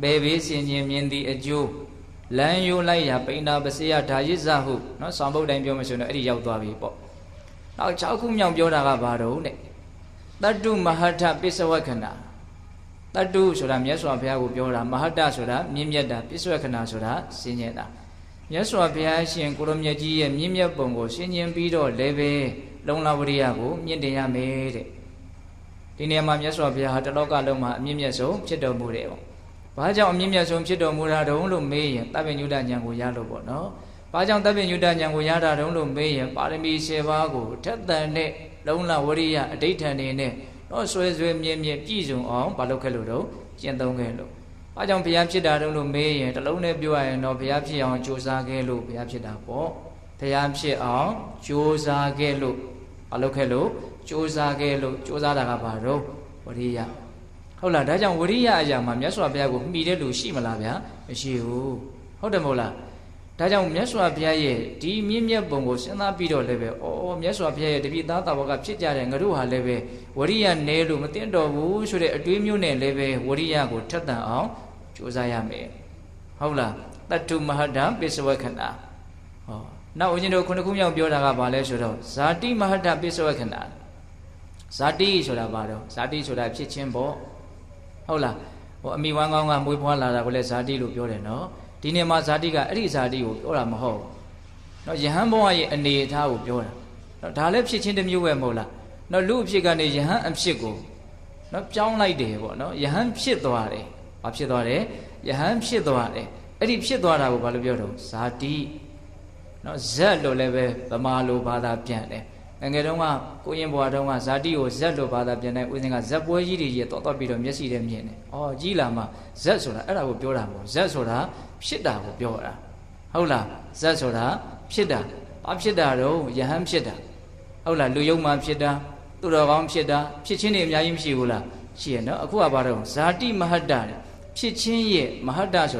်ပေဘေးစင်ခြင်းမြင်သည့်အကျိုးလမ်းယိုးလိုက်ရာပိဏပစေယဓာယိဇဟုနော်ဆောင်ပုဒ်တိုင်းပြောမယ်ဆိုရင်တော့အဲ့ဒီရောက်သွားပြီပေါ့နောက်6ခုမြောက်ပြောတာကဘာတော့တဲ့တတ္တုမဟထပစ္စဝခဏတတ္တုဆိုတာမြတ်စွာဘုရားကိုပြောတာမဟတဆိုတာမြင့်မြတ်တာပစ္စဝခဏဆိုတာဆင်းရဲတာမြတ်စွာဘုရားရှင်ကိုရောမြတ်ကြီးရဲ့မြင့်မြတ်ပုံကိုရှင်းကျင်းပြီးတော့လည်းပဲလုံလဝရိယကိုမြင့်တင်ရမယ်တဲ့ဒီနေရာမှာမြတ်စွာဘုရားဟာတလောကလုံးမှာအမြင့်မြတ်ဆုံးဖြစ်တော်မူတယ်ပေါ့ဘာကြောင့်အမြင့်မြတ်ဆုံးဖြစ်တော်မူတာတုံးလို့မေးရင်တပ္ပညုတဉာဏ်ကိုရလို့ပေါ့နော်ဘာကြောင့်တပ္ပညုတဉာဏ်ကိုရတာတုံးလို့မေးရင်ပါရမီ10ပါးကိုထက်သန်တဲ့လုံလဝရိယအဋိဋ္ဌံနေနဲ့တော့ဆွဲဆွဲမြင့်မြင့်ပြည့်စုံအောင်မလုပ်ခဲ့လို့တော့ကျင့်သုံးခဲ့လို့ဘာကြောင့်ဘုရားဖြစ်တာတုံးလို့မေးရင်တလုံးနဲ့ပြောရရင်တော့ဘုရားဖြစ်အောင်ကြိုးစားခဲ့လို့ဘုရားဖြစ်တာပေါ့ဘုရားဖြစ်အောင်ကြိုးစားခဲ့လို့မလုပ်ခဲ့လို့ကြိုးစားခဲ့လို့ကြိုးစားတာကဘာတော့ဝရိယဟုတ်လားဒါကြောင့်ဝရိယအရာမှာမြတ်စွာဘုရားကိုမှီတဲ့လူရှိမလားဗျာမရှိဘူးဟုတ်တယ်မဟုတ်လားဒါကြောင့်မြတ်စွာဘုရားရဲ့ဒီမြင့်မြတ်ပုံကိုစဉ်းစားပြီးတော့လည်းပဲမြတ်စွာဘုရားရဲ့တပိသားတာဝကဖြစ်ကြတဲ့ငါတို့ဟာလည်းပဲဝရိယနဲလို့မသိတော့ဘူးဆိုတဲ့အတွေးမျိုးနဲ့လည်းပဲဝရိယကိုထက်သန်အောင်ကြိုးစားရမယ်ဟုတ်လားတတ္တုမဟတပစ္စဝခဏနောက်ဦးဇင်းတို့ခုနှစ်ခုမြောက်ပြောတာကဘာလဲဆိုတော့ဇာတိမဟတပစ္စဝခဏဇာတိဆိုတာဘာတော့ဇာတိဆိုတာဖြစ်ချင်းပေါ့ဟုတ်လားအမိဝမ်းကောင်းကမွေးဖွားလာတာကိုလည်းဇာတိလို့ပြောတယ်နော်ဒီနေ့မှာဇာတိကအဲ့ဒီဇာတိကိုပြောတာမဟုတ်ဘူးနော်ယဟန်ဘဝရဲ့အနေအထားကိုပြောတာနော်ဒါလည်းဖြစ်ချင်းတစ်မျိုးပဲမဟုတ်လားနော်လူအဖြစ်ကနေယဟန်အဖြစ်ကိုနော်ပြောင်းလိုက်တယ်ပေါ့နော်ယဟန်ဖြစ်သွားတယ်ဘာဖြစ်သွားတယ်ယဟန်ဖြစ်သွားတယ်အဲ့ဒီဖြစ်သွားတာကိုဘာလို့ပြောတော့ဇာတိနော်ဇက်လို့လည်းပဲဗမာလိုဘာသာပြန်တယ်ငယ်တုန်းကကိုရင်ဘွားတုန်းကဇာတိကိုဇက်လို့ဘာသာပြန်တဲ့ဦးစင်ကဇက်ပွဲကြီးတွေကြီးတော့ပြီးတော့မျက်စိထဲမြင်တယ်။အော်ကြီးလာမှဇက်ဆိုတာအဲ့ဒါကိုပြောတာမဟုတ်ဇက်ဆိုတာဖြစ်တာကိုပြောတာဟုတ်လားဇက်ဆိုတာဖြစ်တာဘာဖြစ်တာတော့ယဟန်ဖြစ်တာဟုတ်လားလူယုံမှဖြစ်တာသူတော်ကောင်းဖြစ်တာဖြစ်ချင်းတွေအများကြီးမရှိဘူးလားရှိရနော်အခုကဘာတော့ဇာတိမဟတ္တဖြစ်ချင်းရဲ့မဟတ္တဆိုတ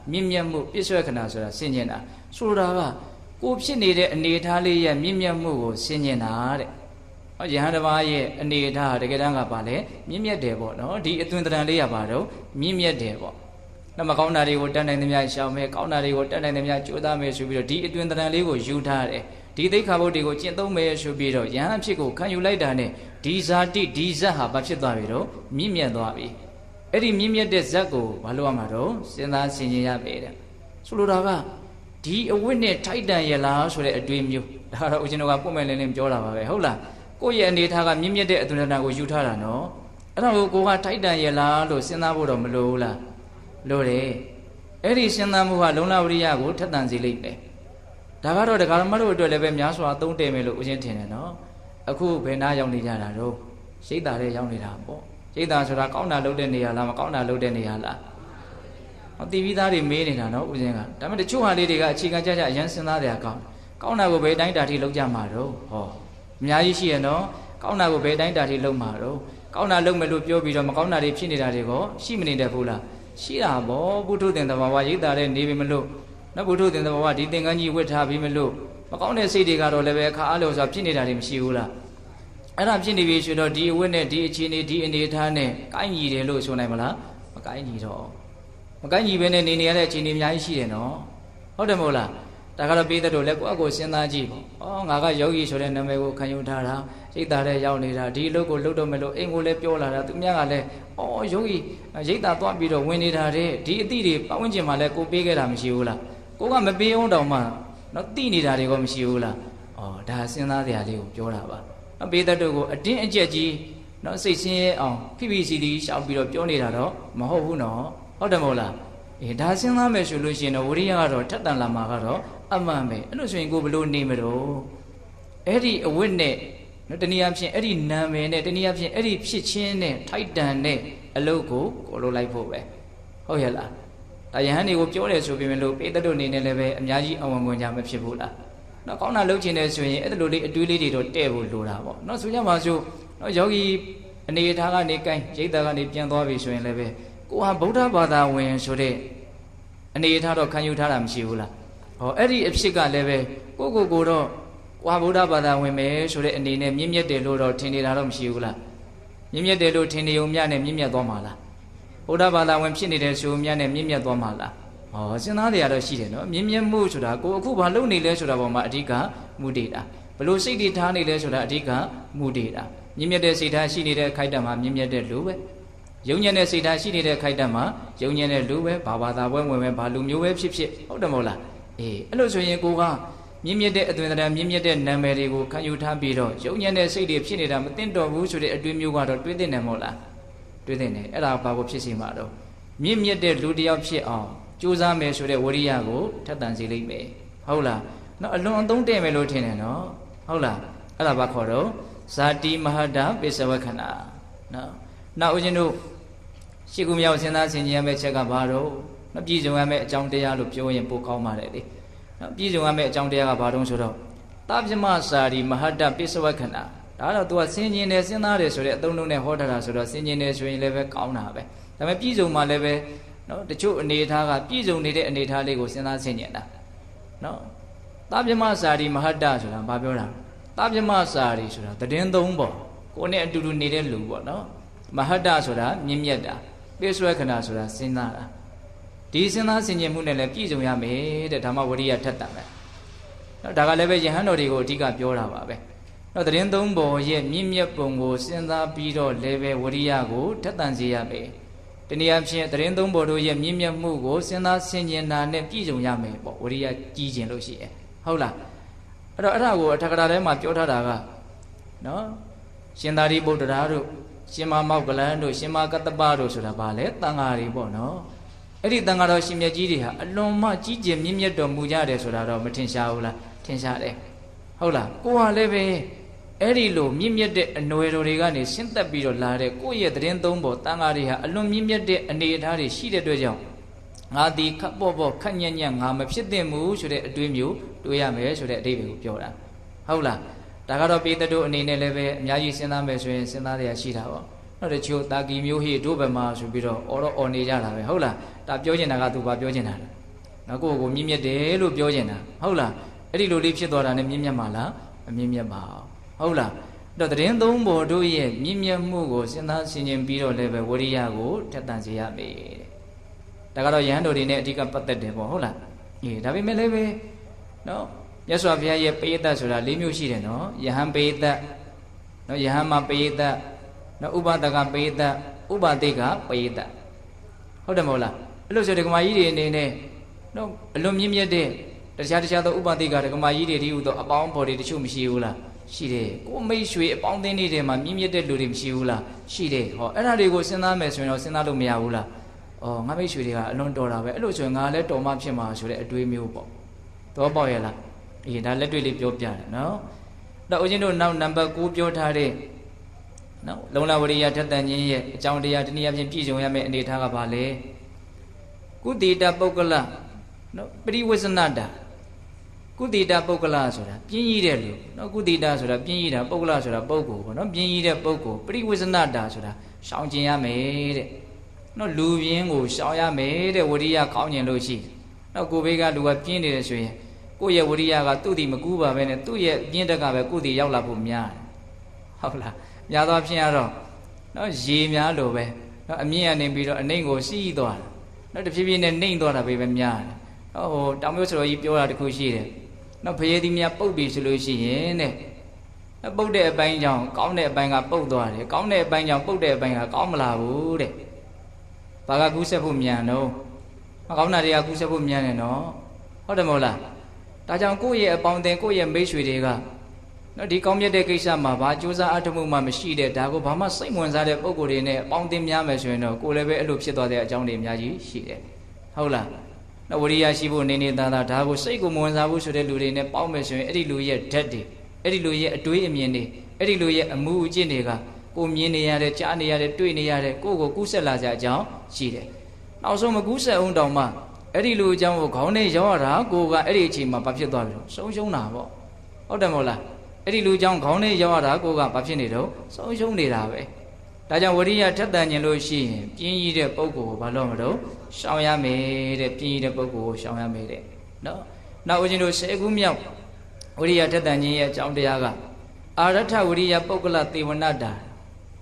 ာမြင့်မြတ်မှုပြည့်စွဲခဏဆိုတာဆင်ခြင်တာဆိုတာကကိုဖြစ်နေတဲ့အနေအထားလေးရဲ့မြင့်မြတ်မှုကိုဆင်ခြင်တာတဲ့။ယဟန်တစ်ပါးရဲ့အနေအထားတကယ်တမ်းကပါလေမြင့်မြတ်တယ်ပေါ့နော်။ဒီအသွင်သဏ္ဍာန်လေးကပါတော့မြင့်မြတ်တယ်ပေါ့။နောက်မကောင်းတာတွေကိုတတ်နိုင်သမျှရှောင်မယ်ကောင်းတာတွေကိုတတ်နိုင်သမျှကြိုးစားမယ်ဆိုပြီးတော့ဒီအသွင်သဏ္ဍာန်လေးကိုယူထားတယ်။ဒီသိက္ခာပုဒ်တွေကိုကျင့်သုံးမယ်ဆိုပြီးတော့ယဟန်အဖြစ်ကိုခံယူလိုက်တာနဲ့ဒီဇာတိဒီဇတ်ဟာဘာဖြစ်သွားပြီတော့မြင့်မြတ်သွားပြီ။အဲ့ဒီမြင့်မြတ်တဲ့ဇတ်ကိုဘာလို့ရမှာတော့စဉ်းစားဆင်ခြင်ရပဲတဲ့။ဆိုလိုတာကဒီအဝိနဲ့ထိုက်တန်ရလားဆိုတဲ့အတွေးမျိုးဒါတော့ဦးဇင်းတို့ကပုံမဲ့လင်းလင်းပြောတာပါပဲဟုတ်လား ကိုယ့်ရဲ့အနေထားကမြင့်မြတ်တဲ့အသွင်ကိုယူထားတာနော်အဲ့ဒါကိုကထိုက်တန်ရဲ့လားလို့စဉ်းစားဖို့တော့မလိုဘူးလားလိုတယ်အဲ့ဒီစဉ်းစားမှုကလုံလဝရိယကိုထက်သန်စေလိမ့်မယ်ဒါကတော့ဒကာမတို့အတွက်လည်းပဲများစွာသုံးတည်မယ်လို့ဦးဇင်းထင်တယ်နော်အခုဘယ်နာရောက်နေကြတာတော့ရိတ်တာတဲ့ရောက်နေတာပေါ့ရိတ်တာဆိုတာကောင်းတာလုပ်တဲ့နေရာလားမကောင်းတာလုပ်တဲ့နေရာလားဟောတီဗီသားတွေမေးနေတာနော်ဦးဇင်းကဒါပေမဲ့တချို့ဟာလေးတွေကအခြေခံကြအရန်စဉ်းစားတယ်ကောင်းတာကိုဘယ်တိုင်းတာထိလုပ်ကြမှာတော့ဟောအများကြီးရှိရနော်ကောင်းတာကိုဘယ်တိုင်းတာထိလုပ်မှာတော့ကောင်းတာလုပ်မယ်လို့ပြောပြီးတော့မကောင်းတာတွေဖြစ်နေတာတွေကိုရှိမနေတတ်ဘူးလားရှိတာပေါ့ဘုထုသင်္သဘာဝရိတ်တာတဲ့နေပြီမလို့နော်ဘုထုသင်္သဘာဝဒီသင်္ကန်းကြီးဝတ်ထားပြီးမလို့မကောင်းတဲ့စိတ်တွေကတော့လည်းပဲအခါအားလို့ဆိုတာဖြစ်နေတာတွေမရှိဘူးလားအဲ့ဒါဖြစ်နေပြီဆိုတော့ဒီအဝတ်နဲ့ဒီအခြေအနေဒီအနေအထားနဲ့ကိုင်းညီတယ်လို့ဆိုနိုင်မလားမကိုင်းညီတော့မကိုင်းညီပဲနဲ့နေရတဲ့အခြေအနေအများကြီးရှိတယ်နော်ဟုတ်တယ်မဟုတ်လားဒါကတော့ပေးတဲ့တို့လည်းကိုယ့်အကိုစဉ်းစားကြည့်ပေါ့ဩငါကယောဂီဆိုတဲ့နာမည်ကိုခံယူထားတာရိတ်တာတဲ့ရောက်နေတာဒီအလုပ်ကိုလုပ်တော့မယ်လို့အိမ်ကိုလည်းပြောလာတာသူများကလည်းဩယောဂီရိတ်တာသွားပြီးတော့ဝင်နေတာတဲ့ဒီအသည့်တွေပတ်ဝန်းကျင်မှာလည်းကိုပေးခဲ့တာမရှိဘူးလားကိုကမပေးအောင်တောင်မှနော်တိနေတာတွေကမရှိဘူးလားဩဒါစဉ်းစားစရာလေးကိုပြောတာပါနော်ပေးတဲ့တို့ကိုအတင်းအကျပ်ကြီးနော်စိတ်ဆင်းရဲအောင်ဖိဖိစီစီရှောက်ပြီးတော့ပြောနေတာတော့မဟုတ်ဘူးနော်ဟုတ်တယ်မဟုတ်လားဒါစဉ်းစားမယ်ဆိုလို့ရှိရင်တော့ဝိရိယကတော့ထက်တန်လာမှာကတော့အမှန်ပဲအဲ့လိုဆိုရင်ကိုဘယ်လိုနေမလို့အဲ့ဒီအဝတ်နဲ့နော်တနည်းအားဖြင့်အဲ့ဒီနာမည်နဲ့တနည်းအားဖြင့်အဲ့ဒီဖြစ်ချင်းနဲ့ထိုက်တန်တဲ့အလုပ်ကိုလုပ်လိုက်ဖို့ပဲဟုတ်ရဲ့လားဒါယဟန်တွေကိုပြောတယ်ဆိုပေမဲ့လို့ပေတတ်တို့အနေနဲ့လည်းပဲအများကြီးအဝင်ဝင်ကြမဖြစ်ဘူးလားနော်ကောင်းတာလုပ်ချင်တယ်ဆိုရင်အဲ့လိုလေးအတွေးလေးတွေတော့တဲ့ဖို့လိုတာပေါ့နော်ဆိုကြပါစို့နော်ယောဂီအနေထားကနေကိုင်းရိတ်တာကနေပြန်သွားပြီဆိုရင်လည်းပဲကိုဟာဗုဒ္ဓဘာသာဝင်ဆိုတဲ့အနေထားတော့ခံယူထားတာမရှိဘူးလားဟောအဲ့ဒီအဖြစ်ကလည်းပဲကိုတော့ဝါဗုဒ္ဓဘာသာဝင်မယ်ဆိုတဲ့အနေနဲ့မြင့်မြတ်တယ်လို့တော့ထင်နေတာတော့မရှိဘူးလားမြင့်မြတ်တယ်လို့ထင်နေုံမြနဲ့မြင့်မြတ်သွားမှာလားဗုဒ္ဓဘာသာဝင်ဖြစ်နေတဲ့ဆိုမြနဲ့မြင့်မြတ်သွားမှာလားဟောစဉ်းစားနေရတော့ရှိတယ်နော်မြင့်မြတ်မှုဆိုတာကိုအခုဘာလုပ်နေလဲဆိုတာပေါ်မှာအဓိကမူတည်တာဘလို့စိတ်တွေထားနေလဲဆိုတာအဓိကမူတည်တာမြင့်မြတ်တဲ့စိတ်ထားရှိနေတဲ့ခိုက်တံမှာမြင့်မြတ်တဲ့လူပဲယုံညံ့တဲ့စိတ်ထားရှိနေတဲ့ခိုက်တံမှာယုံညံ့တဲ့လူပဲဘာသာပွဲဝင်ပဲဘာလူမျိုးပဲဖြစ်ဟုတ်တယ်မဟုတ်လားအဲ့လိုဆိုရင်ကိုကမြင့်မြတ်တဲ့အသွင်သဏ္ဍာန်မြင့်မြတ်တဲ့နာမည်တွေကိုခံယူထားပြီးတော့ယုံညံ့တဲ့စိတ်တွေဖြစ်နေတာမသိတော့ဘူးဆိုတဲ့အတွေးမျိုးကတော့တွေးသိနေမဟုတ်လားတွေးသိနေအဲ့ဒါဘာကိုဖြစ်စီမှာတော့မြင့်မြတ်တဲ့လူတစ်ယောက်ဖြစ်အောင်ကြိုးစားမယ်ဆိုတဲ့ဝိရိယကိုထက်သန်စေလိမ့်မယ်ဟုတ်လားနော်အလွန်အသုံးတဲ့မယ်လို့ထင်တယ်နော်ဟုတ်လားအဲ့ဒါဘာခေါ်တော့ဇာတိမဟာဒပိစဝခဏနော်နောက်ဦးဇင်းတို့ရှိကူမြောက်စဉ်းစားဆင်ခြင်ရမယ့်ချက်ကဘာတော့နော်ပြည်စုံရမယ့်အကြောင်းတရားလို့ပြောရင်ပိုကောင်းပါတယ်လေနော်ပြည်စုံရမယ့်အကြောင်းတရားကဘာတုံးဆိုတော့သဗ္ဗမစာရီမဟာဒပိစဝခဏဒါတော့ तू ကဆင်ခြင်တယ်စဉ်းစားတယ်ဆိုတဲ့အသုံးလုံးနဲ့ဟောထားတာဆိုတော့ဆင်ခြင်တယ်ဆိုရင်လည်းပဲကောင်းတာပဲဒါပေမဲ့ပြည်စုံမှလည်းပဲနော်တချို့အနေအထားကပြည်စုံနေတဲ့အနေအထားလေးကိုစဉ်းစားဆင်ခြင်တာနော်သဗ္ဗမစာရီမဟာဒဆိုတာဘာပြောတာသဗ္ဗမစာရီဆိုတာတည်င်းသုံးပေါ့ကိုယ်နဲ့အတူတူနေတဲ့လူပေါ့နော်မဟာဒဆိုတာမြင့်မြတ်တာပိစဝခဏဆိုတာစဉ်းစားတာဒီစဉ်းစားဆင်ခြင်မှုနဲ့လည်းပြည့်စုံရမယ်တဲ့ဓမ္မဝရိယထက်တာပဲနော်ဒါကလည်းပဲယဟန်တော်တွေကိုအဓိကပြောတာပါပဲနော်တရင်သုံးပေါ်ရဲ့မြင့်မြတ်ပုံကိုစဉ်းစားပြီးတော့လည်းပဲဝရိယကိုထက်သန်စေရမယ်တနည်းအားဖြင့်တရင်သုံးပေါ်တို့ရဲ့မြင့်မြတ်မှုကိုစဉ်းစားဆင်ခြင်တာနဲ့ပြည့်စုံရမယ်ပေါ့ဝရိယကြီးခြင်းလို့ရှိရဲ့ဟုတ်လားအဲ့တော့အဲ့ဒါကိုအထက်ကရာထဲမှာပြောထားတာကနော်ရှင်သာရိပုတ္တရာတို့ရှင်မမောက္ကလန်တို့ရှင်မကတ္တပတို့ဆိုတာဗာလဲတန်ဃာတွေပေါ့နော်အဲ့ဒီတန်ဃာတော်ရှင်မြတ်ကြီးတွေဟာအလွန်မှကြီးကျယ်မြင့်မြတ်တော်မူကြတယ်ဆိုတာတော့မထင်ရှားဘူးလားထင်ရှားတယ်ဟုတ်လားကိုဟာလည်းပဲအဲ့ဒီလိုမြင့်မြတ်တဲ့အနွယ်တော်တွေကနေဆင်းသက်ပြီးတော့လာတဲ့ကိုယ့်ရဲ့သတင်းသုံးပေါ်တန်ဃာတွေဟာအလွန်မြင့်မြတ်တဲ့အနေအထားတွေရှိတဲ့အတွက်ကြောင့်ငါဒီခပ်ပေါ့ခက်ညံ့ညံ့ငါမဖြစ်သင့်ဘူးဆိုတဲ့အတွေးမျိုးတွေးရမယ်ဆိုတဲ့အဓိပ္ပာယ်ကိုပြောတာဟုတ်လားဒါကတော့ပေတတို့အနေနဲ့လည်းပဲအများကြီးစဉ်းစားမယ်ဆိုရင်စဉ်းစားရရှိတာပေါ့နော်တချို့တာကီမျိုးဟိတို့ဘယ်မှာဆိုပြီးတော့အော်နေကြတာပဲဟုတ်လားဒါပြောချင်တာကသူဘာပြောချင်တာလဲနော်ကိုယ့်ကိုမြင့်မြတ်တယ်လို့ပြောချင်တာဟုတ်လားအဲ့ဒီလိုလေးဖြစ်သွားတာနဲ့မြင့်မြတ်မှာလားမမြင့်မြတ်ပါဟုတ်လားအဲ့တော့သတင်းသုံးပေါ်တို့ရဲ့မြင့်မြတ်မှုကိုစဉ်းစားဆင်ခြင်ပြီးတော့လည်းပဲဝရိယကိုထက်သန်စေရမယ်တဲ့ဒါကတော့ယဟန်တို့တွေနဲ့အဓိကပတ်သက်တယ်ပေါ့ဟုတ်လားဒါပေမဲ့လည်းပဲနော်မြတ်စွာဘုရားရဲ့ပရိသတ်ဆိုတာ၄မျိုးရှိတယ်နော်ယဟန်ပရိသတ်နော်ယဟန်မပရိသတ်နော်ဥပဒကပရိသတ်ဥပတိကပရိသတ်ဟုတ်တယ်မဟုတ်လားအဲ့လိုဆိုဒကမာကြီးတွေအနေနဲ့နော်အလွန်မြင့်မြတ်တဲ့တခြားသောဥပတိကဒကမာကြီးတွေဒီဟုသောအပေါင်းဖော်တွေတချို့မရှိဘူးလား ရှိတယ်ကိုမိတ်ရွှေအပေါင်းအသင်းတွေမှာမြင့်မြတ်တဲ့လူတွေမရှိဘူးလားရှိတယ်ဟောအဲ့ဒါတွေကိုစဉ်းစားမယ်ဆိုရင်တော့စဉ်းစားလို့မရဘူးလားအော်ငါမိတ်ရွှေတွေကအလွန်တော်တာပဲအဲ့လိုဆိုရင်ငါလည်းတော်မှဖြစ်မှာဆိုတဲ့အတွေးမျိုးပေါ့တော့ပေါ့ရဲ့လားအေးဒါလက်တွေ့လေးပြောပြတယ်နော်တော့ဦးဇင်းတို့နောက်နံပါတ်9ပြောထားတဲ့နော်လုံလဝရိယထက်တန်ခြင်းရဲ့အကြောင်းတရားတနည်းအားဖြင့်ပြည့်စုံရမယ့်အနေအထားကဘာလဲကုတိတပုဂ္ဂလနော်ပရိဝစ္စနတာကုတိတပုဂ္ဂလဆိုတာပြင်းကြီးတဲ့လူနော်ကုတိတဆိုတာပြင်းကြီးတာပုဂ္ဂလဆိုတာပုဂ္ဂိုလ်ပေါ့နော်ပြင်းကြီးတဲ့ပုဂ္ဂိုလ်ပရိဝစ္စနတာဆိုတာရှောင်ကျင်ရမယ်တဲ့နော်လူပြင်းကိုရှောင်ရမယ်တဲ့ဝရိယကောင်းကျင်လို့ရှိနော်ကိုဘေးကလူကပြင်းနေတယ်ဆိုရင်ကိုယ့်ရဲ့ဝရိယကသူ့ဒီမကူးပါပဲနဲ့သူ့ရဲ့ပြင်းတက်ကပဲကိုယ့်ဒီရောက်လာဖို့များတယ်ဟုတ်လားများသောဖြင့်ကတော့နော်ရေများလို့ပဲနော်အမြင့်ကနေပြီးတော့အနှိမ့်ကိုစီးသွားတာနော်တဖြည်းဖြည်းနဲ့နှိမ့်သွားတာပဲများတယ်ဟိုတောင်မျိုးစတော်ကြီးပြောတာတခုရှိတယ်နော်ဖရေသီးများပုတ်ပြီဆိုလို့ရှိရင်တဲ့ပုတ်တဲ့အပိုင်းကြောင့်ကောင်းတဲ့အပိုင်းကပုတ်သွားတယ်ကောင်းတဲ့အပိုင်းကြောင့်ပုတ်တဲ့အပိုင်းကကောင်းမလာဘူးတဲ့ဘာကကူးဆက်ဖို့မြန်တော့မကောင်းတာတွေကကူးဆက်ဖို့မြန်တယ်နော်ဟုတ်တယ်မဟုတ်လားဒါကြောင့်ကိုယ့်ရဲ့အပေါင်းအသင်းကိုယ့်ရဲ့မိတ်ဆွေတွေကနော်ဒီကောင်းမြတ်တဲ့ကိစ္စမှာဘာကြိုးစားအထောက်မှုမှမရှိတဲ့ဒါကိုဘာမှစိတ်ဝင်စားတဲ့ပုံကိုယ်တွေနဲ့အပေါင်းအသင်းများမယ်ဆိုရင်တော့ကိုယ်လည်းပဲအဲ့လိုဖြစ်သွားတဲ့အကြောင်းတွေအများကြီးရှိတယ်ဟုတ်လားနော်ဝရိယရှိဖို့နေနေသားသားဒါကိုစိတ်ကိုမဝင်စားဘူးဆိုတဲ့လူတွေနဲ့ပေါင်းမယ်ဆိုရင်အဲ့ဒီလူရဲ့ဓာတ်တွေအဲ့ဒီလူရဲ့အတွေးအမြင်တွေအဲ့ဒီလူရဲ့အမှုအကျင့်တွေကကိုမြင်နေရတဲ့ကြားနေရတဲ့တွေ့နေရတဲ့ကိုကိုကူးဆက်လာကြအကြောင်းရှိတယ်နောက်ဆုံးမကူးဆက်အောင်တောင်မှအဲ့ဒီလူအကြောင်းကိုခေါင်းနဲ့ရောက်ရတာကိုကအဲ့ဒီအချိန်မှာဘာဖြစ်သွားပြီလို့ဆုံးရှုံးတာပေါ့ဟုတ်တယ်မဟုတ်လားအဲ့ဒီလူအကြောင်းခေါင်းနဲ့ရောက်ရတာကိုကဘာဖြစ်နေတော့ဆုံးရှုံးနေတာပဲဒါကြောင့်ဝရိယထက်တန်ကျင်လို့ရှိရင်ပြင်းကြီးတဲ့ပုဂ္ဂိုလ်ကိုဘာလို့မလို့ရှောင်ရမယ်တဲ့ပြင်းကြီးတဲ့ပုဂ္ဂိုလ်ကိုရှောင်ရမယ်တဲ့နော်နောက်ဦးဇင်းတို့10ခုမြောက်ဝရိယထက်တန်ခြင်းရဲ့အကြောင်းတရားကအာရထဝရိယပုဂ္ဂလသေဝနတ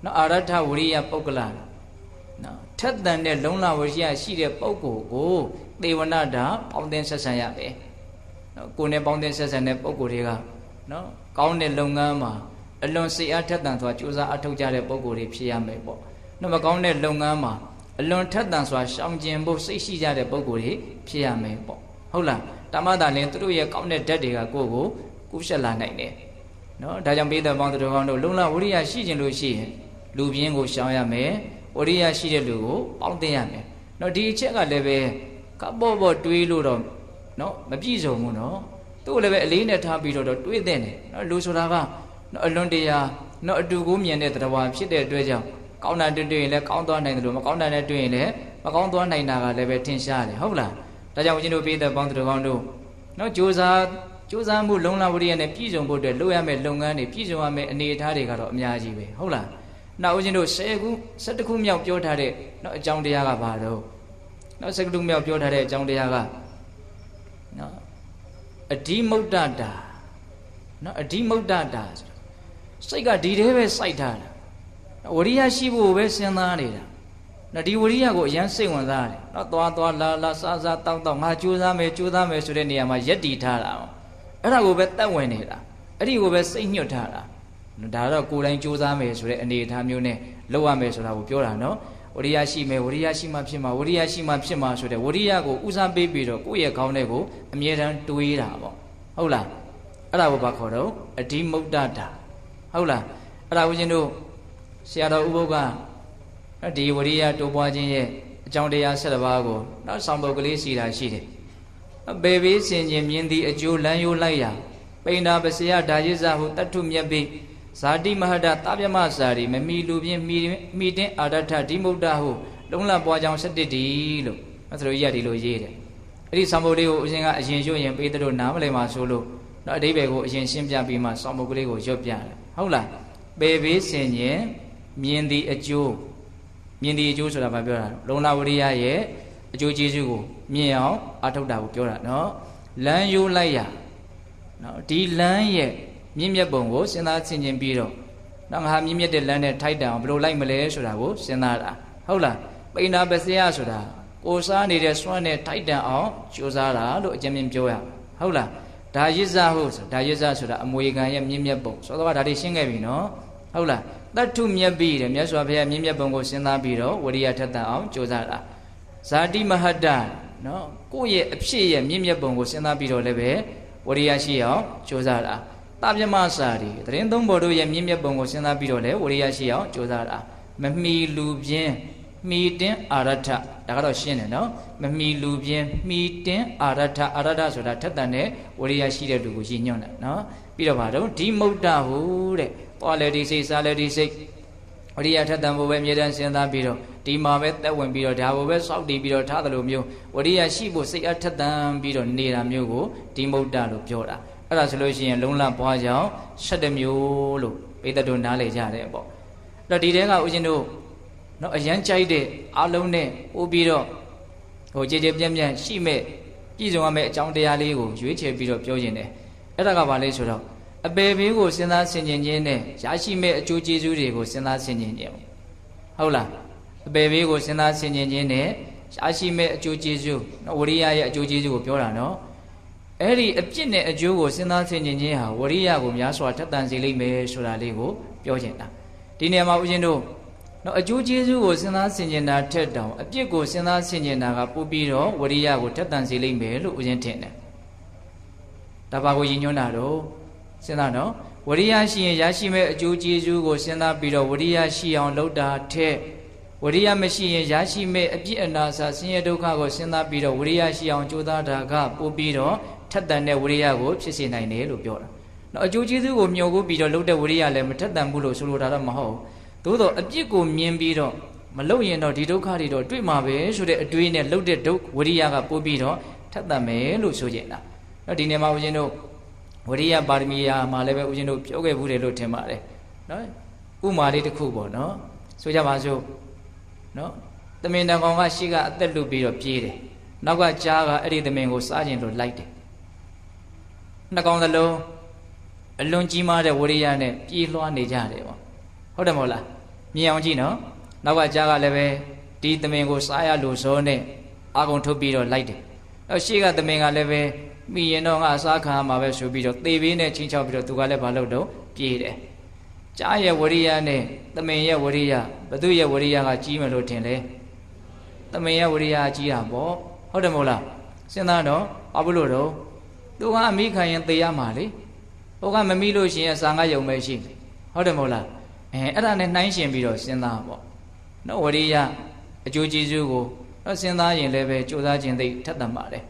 ာနော်အာရထဝရိယပုဂ္ဂလနော်ထက်တန်တဲ့လုံလဝရိယရှိတဲ့ပုဂ္ဂိုလ်ကိုသေဝနတာပေါင်းသင်းဆက်ဆံရမယ်နော်ကိုယ်နဲ့ပေါင်းသင်းဆက်ဆံတဲ့ပုဂ္ဂိုလ်တွေကနော်ကောင်းတဲ့လုပ်ငန်းမှာအလွန်စိတ်အားထက်သန်စွာကြိုးစားအထောက်ကြတဲ့ပုဂ္ဂိုလ်တွေဖြစ်ရမယ်ပေါ့နော်မကောင်းတဲ့လုပ်ငန်းမှာအလွန်ထက်သန်စွာရှောင်ကျဉ်ဖို့စိတ်ရှိကြတဲ့ပုဂ္ဂိုလ်တွေဖြစ်ရမယ်ပေါ့ဟုတ်လားတမသာလင်သူတို့ရဲ့ကောင်းတဲ့ဓာတ်တွေကကိုယ့်ကိုကူးဆက်လာနိုင်တယ်နော်ဒါကြောင့်ပိဋကပေါင်းသူတော်ကောင်းတို့လုံလဝရိယရှိခြင်းလို့ရှိရင်လူပြင်းကိုရှောင်ရမယ်ဝရိယရှိတဲ့လူကိုပေါင်းသိရမယ်နော်ဒီအချက်ကလည်းပဲကပေါ့ပေါ့တွေးလို့တော့နော်မပြည့်စုံဘူးနော်သူ့လည်းပဲအလေးနဲ့ထားပြီးတော့တွေးတဲ့တယ်နော်လူဆိုတာကနော်အလွန်တရာနော်အတူကိုမြင်တဲ့တရားဝါဖြစ်တဲ့အတွက်ကြောင့်ကောင်းတာတွေ့ရင်လည်းကောင်းသွားနိုင်တယ်လို့မကောင်းတာနဲ့တွေ့ရင်လည်းမကောင်းသွားနိုင်တာကလည်းပဲထင်ရှားတယ်ဟုတ်လားဒါကြောင့်ဦးဇင်းတို့ပိဋကပေါင်းသူတော်ကောင်းတို့နော်ကြိုးစားမှုလုံလဝရိယနဲ့ပြည့်စုံဖို့အတွက်လုပ်ရမယ့်လုပ်ငန်းတွေပြည့်စုံရမယ့်အနေအထားတွေကတော့အများကြီးပဲဟုတ်လားနောက်ဦးဇင်းတို့10ခု17ခုမြောက်ပြောထားတဲ့နော်အကြောင်းတရားကဘာတော့နော်17ခုမြောက်ပြောထားတဲ့အကြောင်းတရားကနော်အဓိမုဒ္ဒတာနော်အဓိမုဒ္ဒတာစိတ်ကဒီထဲပဲစိုက်ထားတာဝရိယရှိဖို့ပဲစဉ်းစားနေတာနော်ဒီဝရိယကိုအရန်စိတ်ဝင်စားတယ်နော်သွားလာစားတောက်ငါကြိုးစားမယ်ဆိုတဲ့နေရာမှာယက်တီထားတာအဲ့ဒါကိုပဲတတ်ဝင်နေတာအဲ့ဒီကိုပဲစိတ်ညှွတ်ထားတာဒါတော့ကိုယ်တိုင်းကြိုးစားမယ်ဆိုတဲ့အနေအထားမျိုးနဲ့လုပ်ရမယ်ဆိုတာကိုပြောတာနော်ဝရိယရှိမယ်ဝရိယရှိမှဖြစ်မှာဝရိယရှိမှဖြစ်မှာဆိုတဲ့ဝရိယကိုဦးစားပေးပြီးတော့ကိုယ့်ရဲ့ခေါင်းထဲကိုအမြဲတမ်းတွေးတာပေါ့ဟုတ်လားအဲ့ဒါကိုဘာခေါ်တော့အဓိမုဒ္ဒတာဟုတ်လားအဲ့ဒါဦးဇင်းတို့ဆရာတော်ဥပုပ်ကဒီဝရိယတိုးပွားခြင်းရဲ့အကြောင်းတရား7ပါးကိုနောက်ဆောင်ပုဒ်ကလေးစီတာရှိတယ်ဘေဘေးစင်ခြင်းမြင်သည့်အကျိုးလမ်းရိုးလိုက်ရာပိဏ္ဍာပစယဒါယိဇဟုတတ္ထုမြတ်ပိဇာတိမဟတသဗ္ဗမစာရီမမီလူပြင်းမိတင်းအာရထဓိမုဒ္ဒဟုလုံလပွားကြောင်း7တီလို့အဲ့ဒါလိုကြီးကဒီလိုရေးတယ်အဲ့ဒီဆောင်ပုဒ်လေးကိုအရှင်ကအရင်ရွတ်ရင်ပေးတို့နားမလည်မှာဆိုလို့တော့အဓိပ္ပာယ်ကိုအရင်ရှင်းပြပြီးမှဆောင်ပုဒ်ကလေးကိုရွတ်ပြတယ်ဟုတ်လားဘေဘေးစင်ခြင်းမြင်သည့်အကျိုးဆိုတာဘာပြောတာလုံလဝရိယရဲ့အကျိုးကျေးဇူးကိုမြင်အောင်အထောက်တာကိုပြောတာနော်လမ်းရိုးလိုက်ရနော်ဒီလမ်းရဲ့မြင့်မြတ်ပုံကိုစဉ်းစားဆင်ခြင်ပြီးတော့နောက်ငါမြင့်မြတ်တဲ့လမ်းနဲ့ထိုက်တန်အောင်ဘယ်လိုလိုက်မလဲဆိုတာကိုစဉ်းစားတာဟုတ်လားပိဏ္ဍာပစယဆိုတာကိုစားနေတဲ့စွမ်းနဲ့ထိုက်တန်အောင်ကြိုးစားတာလို့အကျဉ်းမြင်ပြောရဟုတ်လားဒါယိဇဟုတ်ဒါယိဇဆိုတာအမွေခံရဲ့မြင့်မြတ်ပုံဆိုတော့ဒါတွေရှင်းခဲ့ပြီနော်ဟုတ်လားတတ္ထုမြတ်ပြီးတယ်မြတ်စွာဘုရားမြင့်မြတ်ပုံကိုစဉ်းစားပြီးတော့ဝရိယထက်တန်အောင်ကြိုးစားတာဇာတိမဟတနော်ကိုယ့်ရဲ့အဖြစ်ရဲ့မြင့်မြတ်ပုံကိုစဉ်းစားပြီးတော့လည်းပဲဝရိယရှိအောင်ကြိုးစားတာ တာပြမစာရီတရင်သုံးဘော်တို့ရဲ့မြင့်မြတ်ပုံကိုစဉ်းစားပြီးတော့လေဝရိယရှိအောင်ကြိုးစားတာမမီလူပြင်းမီတင်းအာရထဒါကတော့ရှင်းတယ်နော်မမီလူပြင်းမီတင်းအာရထဆိုတာထက်တန်တဲ့ဝရိယရှိတဲ့လူကိုရည်ညွှန်းတာနော်ပြီးတော့ဗါတော့ဒီမုဒ္ဒဟုတဲ့သွားလေဒီစိတ်စားလေဒီစိတ်ဝရိယထက်တန်ဖို့ပဲမြေတန်းစဉ်းစားပြီးတော့ဒီမှာပဲတက်ဝင်ပြီးတော့ဒါကိုပဲစောက်တည်ပြီးတော့ထားသလိုမျိုးဝရိယရှိဖို့စိတ်အားထက်တန်ပြီးတော့နေတာမျိုးကိုဒီမုဒ္ဒလို့ပြောတာအဲ့ဒါဆိုလို့ရှိရင်လုံးလပွားကြောင်း7မျိုးလို့ပိဿတို့နားလေကြတယ်ပေါ့အဲ့တော့ဒီတဲကဦးဇင်းတို့နော်အရန်ကြိုက်တဲ့အလုံးနဲ့ပို့ပြီးတော့ဟိုကြည်ကြည်ပြန့်ပြန့်ရှိမဲ့ပြည်စုံရမယ့်အကြောင်းတရားလေးကိုရွေးချယ်ပြီးတော့ပြောခြင်းတယ်အဲ့ဒါကဘာလဲဆိုတော့အပေဘေးကိုစဉ်းစားဆင်ခြင်ခြင်းနဲ့ရရှိမဲ့အကျိုးကျေးဇူးတွေကိုစဉ်းစားဆင်ခြင်ခြင်းဟုတ်လားအပေဘေးကိုစဉ်းစားဆင်ခြင်ခြင်းနဲ့ရရှိမဲ့အကျိုးကျေးဇူးနော်ဝရိယရဲ့အကျိုးကျေးဇူးကိုပြောတာနော်အဲ့ဒီအပြစ်နဲ့အကျိုးကိုစဉ်းစားဆင်ခြင်ခြင်းဟာဝရိယကိုများစွာထက်သန်စေလိမ့်မယ်ဆိုတာလေးကိုပြောခြင်းတာဒီနေရာမှာဦးဇင်းတို့နော်အကျိုးကျေးဇူးကိုစဉ်းစားဆင်ခြင်တာထက်တောင်အပြစ်ကိုစဉ်းစားဆင်ခြင်တာကပိုပြီးတော့ဝရိယကိုထက်သန်စေလိမ့်မယ်လို့ဦးဇင်းထင်တယ်ဒါပါကိုရည်ညွှန်းတာတော့စဉ်းစားနော်ဝရိယရှိရင်ရရှိမဲ့အကျိုးကျေးဇူးကိုစဉ်းစားပြီးတော့ဝရိယရှိအောင်လုပ်တာထက်ဝရိယမရှိရင်ရရှိမဲ့အပြစ်အနာစာဆင်းရဲဒုက္ခကိုစဉ်းစားပြီးတော့ဝရိယရှိအောင်ကြိုးစားတာကပိုပြီးတော့ထက်သန်တဲ့ဝရိယကိုဖြစ်စေနိုင်တယ်လို့ပြောတာနော်အကျိုးကျေးဇူးကိုမျှော်ကိုပြီးတော့လုပ်တဲ့ဝရိယလည်းမထက်သန်ဘူးလို့ဆိုလိုတာတော့မဟုတ်သို့တော့အပြစ်ကိုမြင်ပြီးတော့မလုပ်ရင်တော့ဒီဒုက္ခတွေတော့တွေ့မှာပဲဆိုတဲ့အတွေးနဲ့လုပ်တဲ့ဝရိယကပိုပြီးတော့ထက်သန်မယ်လို့ဆိုကြတာနော်ဒီနေ့မှာဦးဇင်းတို့ဝရိယပါရမီယာမှာလည်းပဲဦးဇင်းတို့ပြောခဲ့ဘူးတယ်လို့ထင်ပါတယ်နော်ဥမာလေးတစ်ခုပေါ့နော်ဆိုကြပါစို့နော်သမင်တန်ကောင်ကရှေ့ကအသက်လွတ်ပြီးတော့ပြေးတယ်နောက်ကကြားကအဲ့ဒီသမင်ကိုစားကျင်လို့လိုက်တယ်နှစ်ကောင်သလုံးအလွန်ကြီးမားတဲ့ဝရိယနဲ့ပြေးလွှားနေကြတယ်ပေါ့ဟုတ်တယ်မဟုတ်လားမြင်အောင်ကြည့်နော်နောက်ကကြားကလည်းပဲဒီသမင်ကိုစားရလို့ဇောနဲ့အာကုံထုတ်ပြီးတော့လိုက်တယ်အဲ့ရှေ့ကသမင်ကလည်းပဲမိရင်တော့ငါအစားခံရမှာပဲဆိုပြီးတော့သေဘေးနဲ့ချင်းချောက်ပြီးတော့သူကလည်းဘာလုပ်တော့ပြေးတယ်ကြားရဲ့ဝရိယနဲ့သမင်ရဲ့ဝရိယဘသူရဲ့ဝရိယကကြီးမယ်လို့ထင်လဲသမင်ရဲ့ဝရိယကြီးတာပေါ့ဟုတ်တယ်မဟုတ်လားစဉ်းစားတော့ဘာဖြစ်လို့တော့သူကအမိခံရင်သေရမှာလေဟိုကမမိလို့ရှိရင်အစာငါယုံပဲရှိဟုတ်တယ်မဟုတ်လားအဲ့ဒါနဲ့နှိုင်းရှင်ပြီးတော့စဉ်းစားပေါ့နော်ဝရိယအကျိုးကျေးဇူးကိုတော့စဉ်းစားရင်လည်းပဲကြိုးစားခြင်းသိထက်သန်ပါတယ်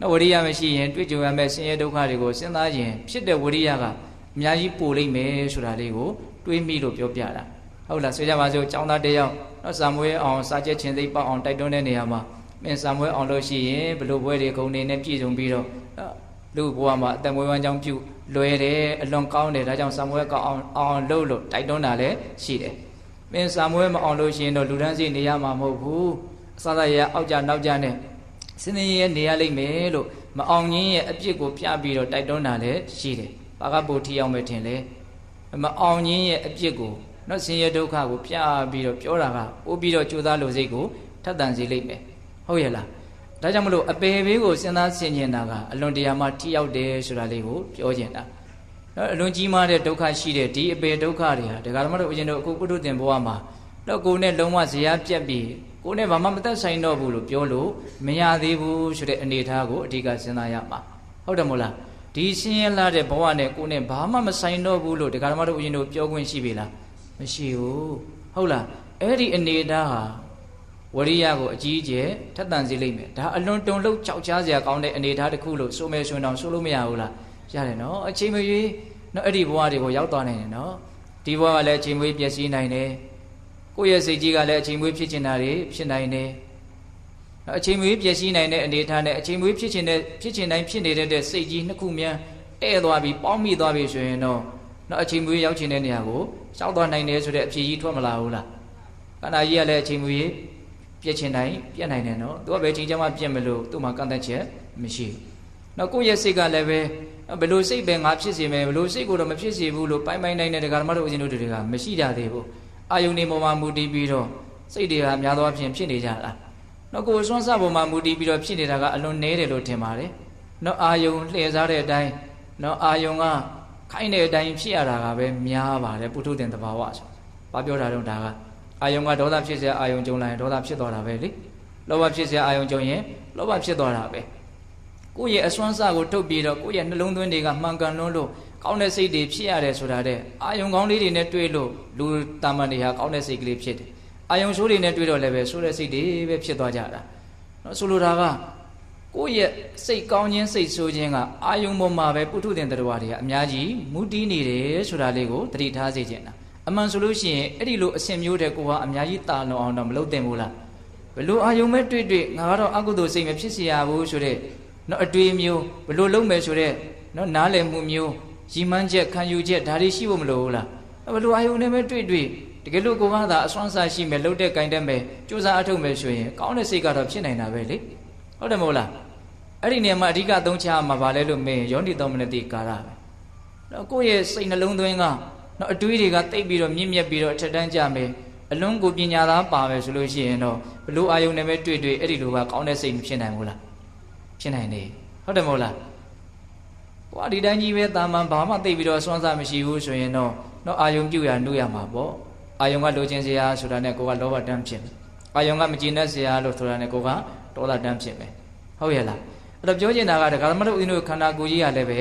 နော်ဝရိယမရှိရင်တွေ့ကြုံရမယ့်ဆင်းရဲဒုက္ခတွေကိုစဉ်းစားရင်ဖြစ်တဲ့ဝရိယကအများကြီးပိုလိမ့်မယ်ဆိုတာလေးကိုတွေးမိလို့ပြောပြတာဟုတ်လားဆိုကြပါစို့ចောင်းသားတယောက်နော်စာမွေးအောင်စာချက်ချင်းသိပေါအောင်တိုက်တွန်းတဲ့နေရာမှာမင်းစာမွေးအောင်လို့ရှိရင်ဘလို့ဘွဲတွေဂုံနေနဲ့ပြည့်စုံပြီးတော့လူဘဝမှာအသက်မွေးဝမ်းကြောင်းပြုလွယ်တယ်အလွန်ကောင်းတယ်ဒါကြောင့်စာမွေးကောင်းအောင်လုပ်လို့တိုက်တွန်းတာလည်းရှိတယ်မင်းစာမွေးမအောင်လို့ရှိရင်တော့လူတန်းစီနေရမှာမဟုတ်ဘူးအစရအောက်ကြနောက်ကြနဲ့စနေရနေရလိမ့်မယ်လို့မအောင်ခြင်းရဲ့အပြစ်ကိုပြပြီးတော့တိုက်တွန်းတာလည်းရှိတယ်ဘာကပိုထီအောင်ပဲထင်လဲမအောင်ခြင်းရဲ့အပြစ်ကိုနော်ဆင်းရဲဒုက္ခကိုပြပြီးတော့ပြောတာကပို့ပြီးတော့ကြိုးစားလို့စိတ်ကိုထက်သန်စေလိမ့်မယ်ဟုတ်ရဲ့လားဒါကြောင့်မလို့အပေဘေးကိုစဉ်းစားဆင်ခြင်တာကအလွန်တရာမှထိရောက်တယ်ဆိုတာလေးကိုပြောချင်တာနော်အလွန်ကြီးမားတဲ့ဒုက္ခရှိတဲ့ဒီအပေဒုက္ခတွေဟာဒကာဓမ္မတို့ဦးဇင်းတို့အခုပုထုသင်ဘဝမှာတော့ကိုယ်နဲ့လုံးဝဇရာပြက်ပြီးကိုယ်နဲ့ဘာမှမသက်ဆိုင်တော့ဘူးလို့ပြောလို့မရသေးဘူးဆိုတဲ့အနေအထားကိုအဓိကစဉ်းစားရမှာဟုတ်တယ်မို့လားဒီဆင်းရဲလာတဲ့ဘဝနဲ့ကိုယ်နဲ့ဘာမှမဆိုင်တော့ဘူးလို့ဒကာဓမ္မတို့ဦးဇင်းတို့ပြောခွင့်ရှိပြီလားမရှိဘူးဟုတ်လားအဲ့ဒီအနေအထားဟာဝရိယကိုအကြီးအကျယ်ထက်သန်စေလိမ့်မယ်ဒါအလွန်တုန်လှုပ်ကြောက်ကြားစရာကောင်းတဲ့အနေအထားတစ်ခုလို့ဆိုမယ်ဆိုရင်တော့ဆိုလို့မရဘူးလားရတယ်နော်အချိန်မရွေးနော်အဲ့ဒီဘဝတွေကိုရောက်သွားနိုင်တယ်နော်ဒီဘဝကလည်းအချိန်မွေးပျက်စီးနိုင်တယ်ကိုယ့်ရဲ့စိတ်ကြီးကလည်းအချိန်မွေးဖြစ်ချင်တာတွေဖြစ်နိုင်တယ်အချိန်မွေးပျက်စီးနိုင်တဲ့အနေအထားနဲ့အချိန်မွေးဖြစ်ချင်တိုင်းဖြစ်နေတဲ့စိတ်ကြီးနှစ်ခုမြန်တဲ့သွားပြီးပေါင်းမိသွားပြီဆိုရင်တော့နော်အချိန်မွေးရောက်ချင်တဲ့နေရာကိုရှောက်သွားနိုင်တယ်ဆိုတဲ့အဖြေကြီးထွက်မလာဘူးလားခန္ဓာကြီးကလည်းအချိန်မွေးပြည့်ချင်တိုင်းပြည့်နိုင်တယ်နော်သူကဘယ်ချိန်ကျမှပြည့်မလို့သူ့မှာကန့်သက်ချက်မရှိဘူးနော်ကိုယ့်ရဲ့စိတ်ကလည်းပဲဘယ်လိုစိတ်ပဲငါဖြစ်စေမယ်ဘယ်လိုစိတ်ကိုတော့မဖြစ်စေဘူးလို့ပိုင်းနိုင်တဲ့ဒကာဓမ္မတို့ဦးဇင်းတို့တွေကမရှိကြသေးဘူးအာယုန်နေပေါ်မှာမူတည်ပြီးတော့စိတ်တွေကများသောအားဖြင့်ဖြစ်နေကြတာနော်ကိုယ်စွမ်းစပေါ်မှာမူတည်ပြီးတော့ဖြစ်နေတာကအလွန်နည်းတယ်လို့ထင်ပါတယ်နော်အာယုန်လှည့်စားတဲ့အတိုင်းနော်အာယုန်ကခိုင်းတဲ့အတိုင်းဖြစ်ရတာကပဲများပါတယ်ပုထုသင်သဘာဝဆိုဘာပြောတာတော့ဒါကအာယုံကဒေါသဖြစ်เสียအာယုံကြုံလာရင်ဒေါသဖြစ်သွားတာပဲလေလောဘဖြစ်เสียအာယုံကြုံရင်လောဘဖြစ်သွားတာပဲကိုယ့်ရဲ့အစွမ်းစကိုထုတ်ပြီးတော့ကိုယ့်ရဲ့နှလုံးသွင်းတွေကမှန်ကန်လွန်းလို့ ကောင်းတဲ့စိတ်တွေဖြစ်ရတယ်ဆိုတာတဲ့အာယုံကောင်းလေးတွေနဲ့တွေ့လို့လူတာမန်တွေဟာကောင်းတဲ့စိတ်ကလေးဖြစ်တယ်အာယုံဆိုးတွေနဲ့တွေ့တော့လည်းပဲဆိုးတဲ့စိတ်တွေပဲဖြစ်သွားကြတာနော်ဆိုလိုတာကကိုယ့်ရဲ့စိတ်ကောင်းခြင်းစိတ်ဆိုးခြင်းကအာယုံပေါ်မှာပဲပုထုသင်တရားတွေကအများကြီးမူတည်နေတယ်ဆိုတာလေးကိုသတိထားစေချင်တာအမှန်ဆိုလို့ရှိရင်အဲ့ဒီလိုအစဉ်မျိုးတဲ့ကိုကအများကြီးတာလွန်အောင်တော့မလုပ်သင့်ဘူးလားဘလို့အာယုံမဲ့တွေ့ငါကတော့အကုသိုလ်စိတ်မဖြစ်စေရဘူးဆိုတဲ့နော်အတွေ့မျိုးဘလို့လုံးမယ်ဆိုတဲ့နော်နားလည်မှုမျိုးရီမှန်းချက်ခံယူချက်ဒါတွေရှိဖို့မလိုဘူးလားဘလို့အာယုံနဲ့ပဲတွေ့တကယ်လို့ကိုကသာအစွမ်းစားရှိမယ်လှုပ်တဲ့ကင်တဲ့မယ်ကြိုးစားအထုတ်မယ်ဆိုရင်ကောင်းတဲ့စိတ်ကတော့ဖြစ်နိုင်တာပဲလေဟုတ်တယ်မဟုတ်လားအဲ့ဒီနေရာမှာအဓိကသုံးချမှာဗာလဲလို့မေးယောနိသောမနတိကာရပဲနော်ကိုယ့်ရဲ့စိတ်နှလုံးသွင်းကနော်အတွေးတွေကတိတ်ပြီးတော့မြင့်မြတ်ပြီးတော့အထက်တန်းကြမယ်အလွန်ကိုပညာသားပါမယ်ဆိုလို့ရှိရင်တော့ဘလို့အာယုံနဲ့ပဲတွေ့အဲ့ဒီလိုကကောင်းတဲ့စိတ်မဖြစ်နိုင်ဘူးလားဖြစ်နိုင်တယ်ဟုတ်တယ်မဟုတ်လားကိုကဒီတိုင်းကြီးပဲတာမန်ဘာမှသိပြီးတော့စွမ်းစားမရှိဘူးဆိုရင်တော့အာယုံပြုတ်ရနှုတ်ရမှာပေါ့အာယုံကလိုချင်စရာဆိုတာနဲ့ကိုကလောဘတန်းဖြစ်မယ်အာယုံကမကြည်နဲ့စရာလို့ဆိုတာနဲ့ကိုကဒေါသတန်းဖြစ်မယ်ဟုတ်ရဲ့လားအဲ့တော့ပြောချင်တာကဒကာသမတို့ဦးဇင်းတို့ခန္ဓာကိုယ်ကြီးကလည်းပ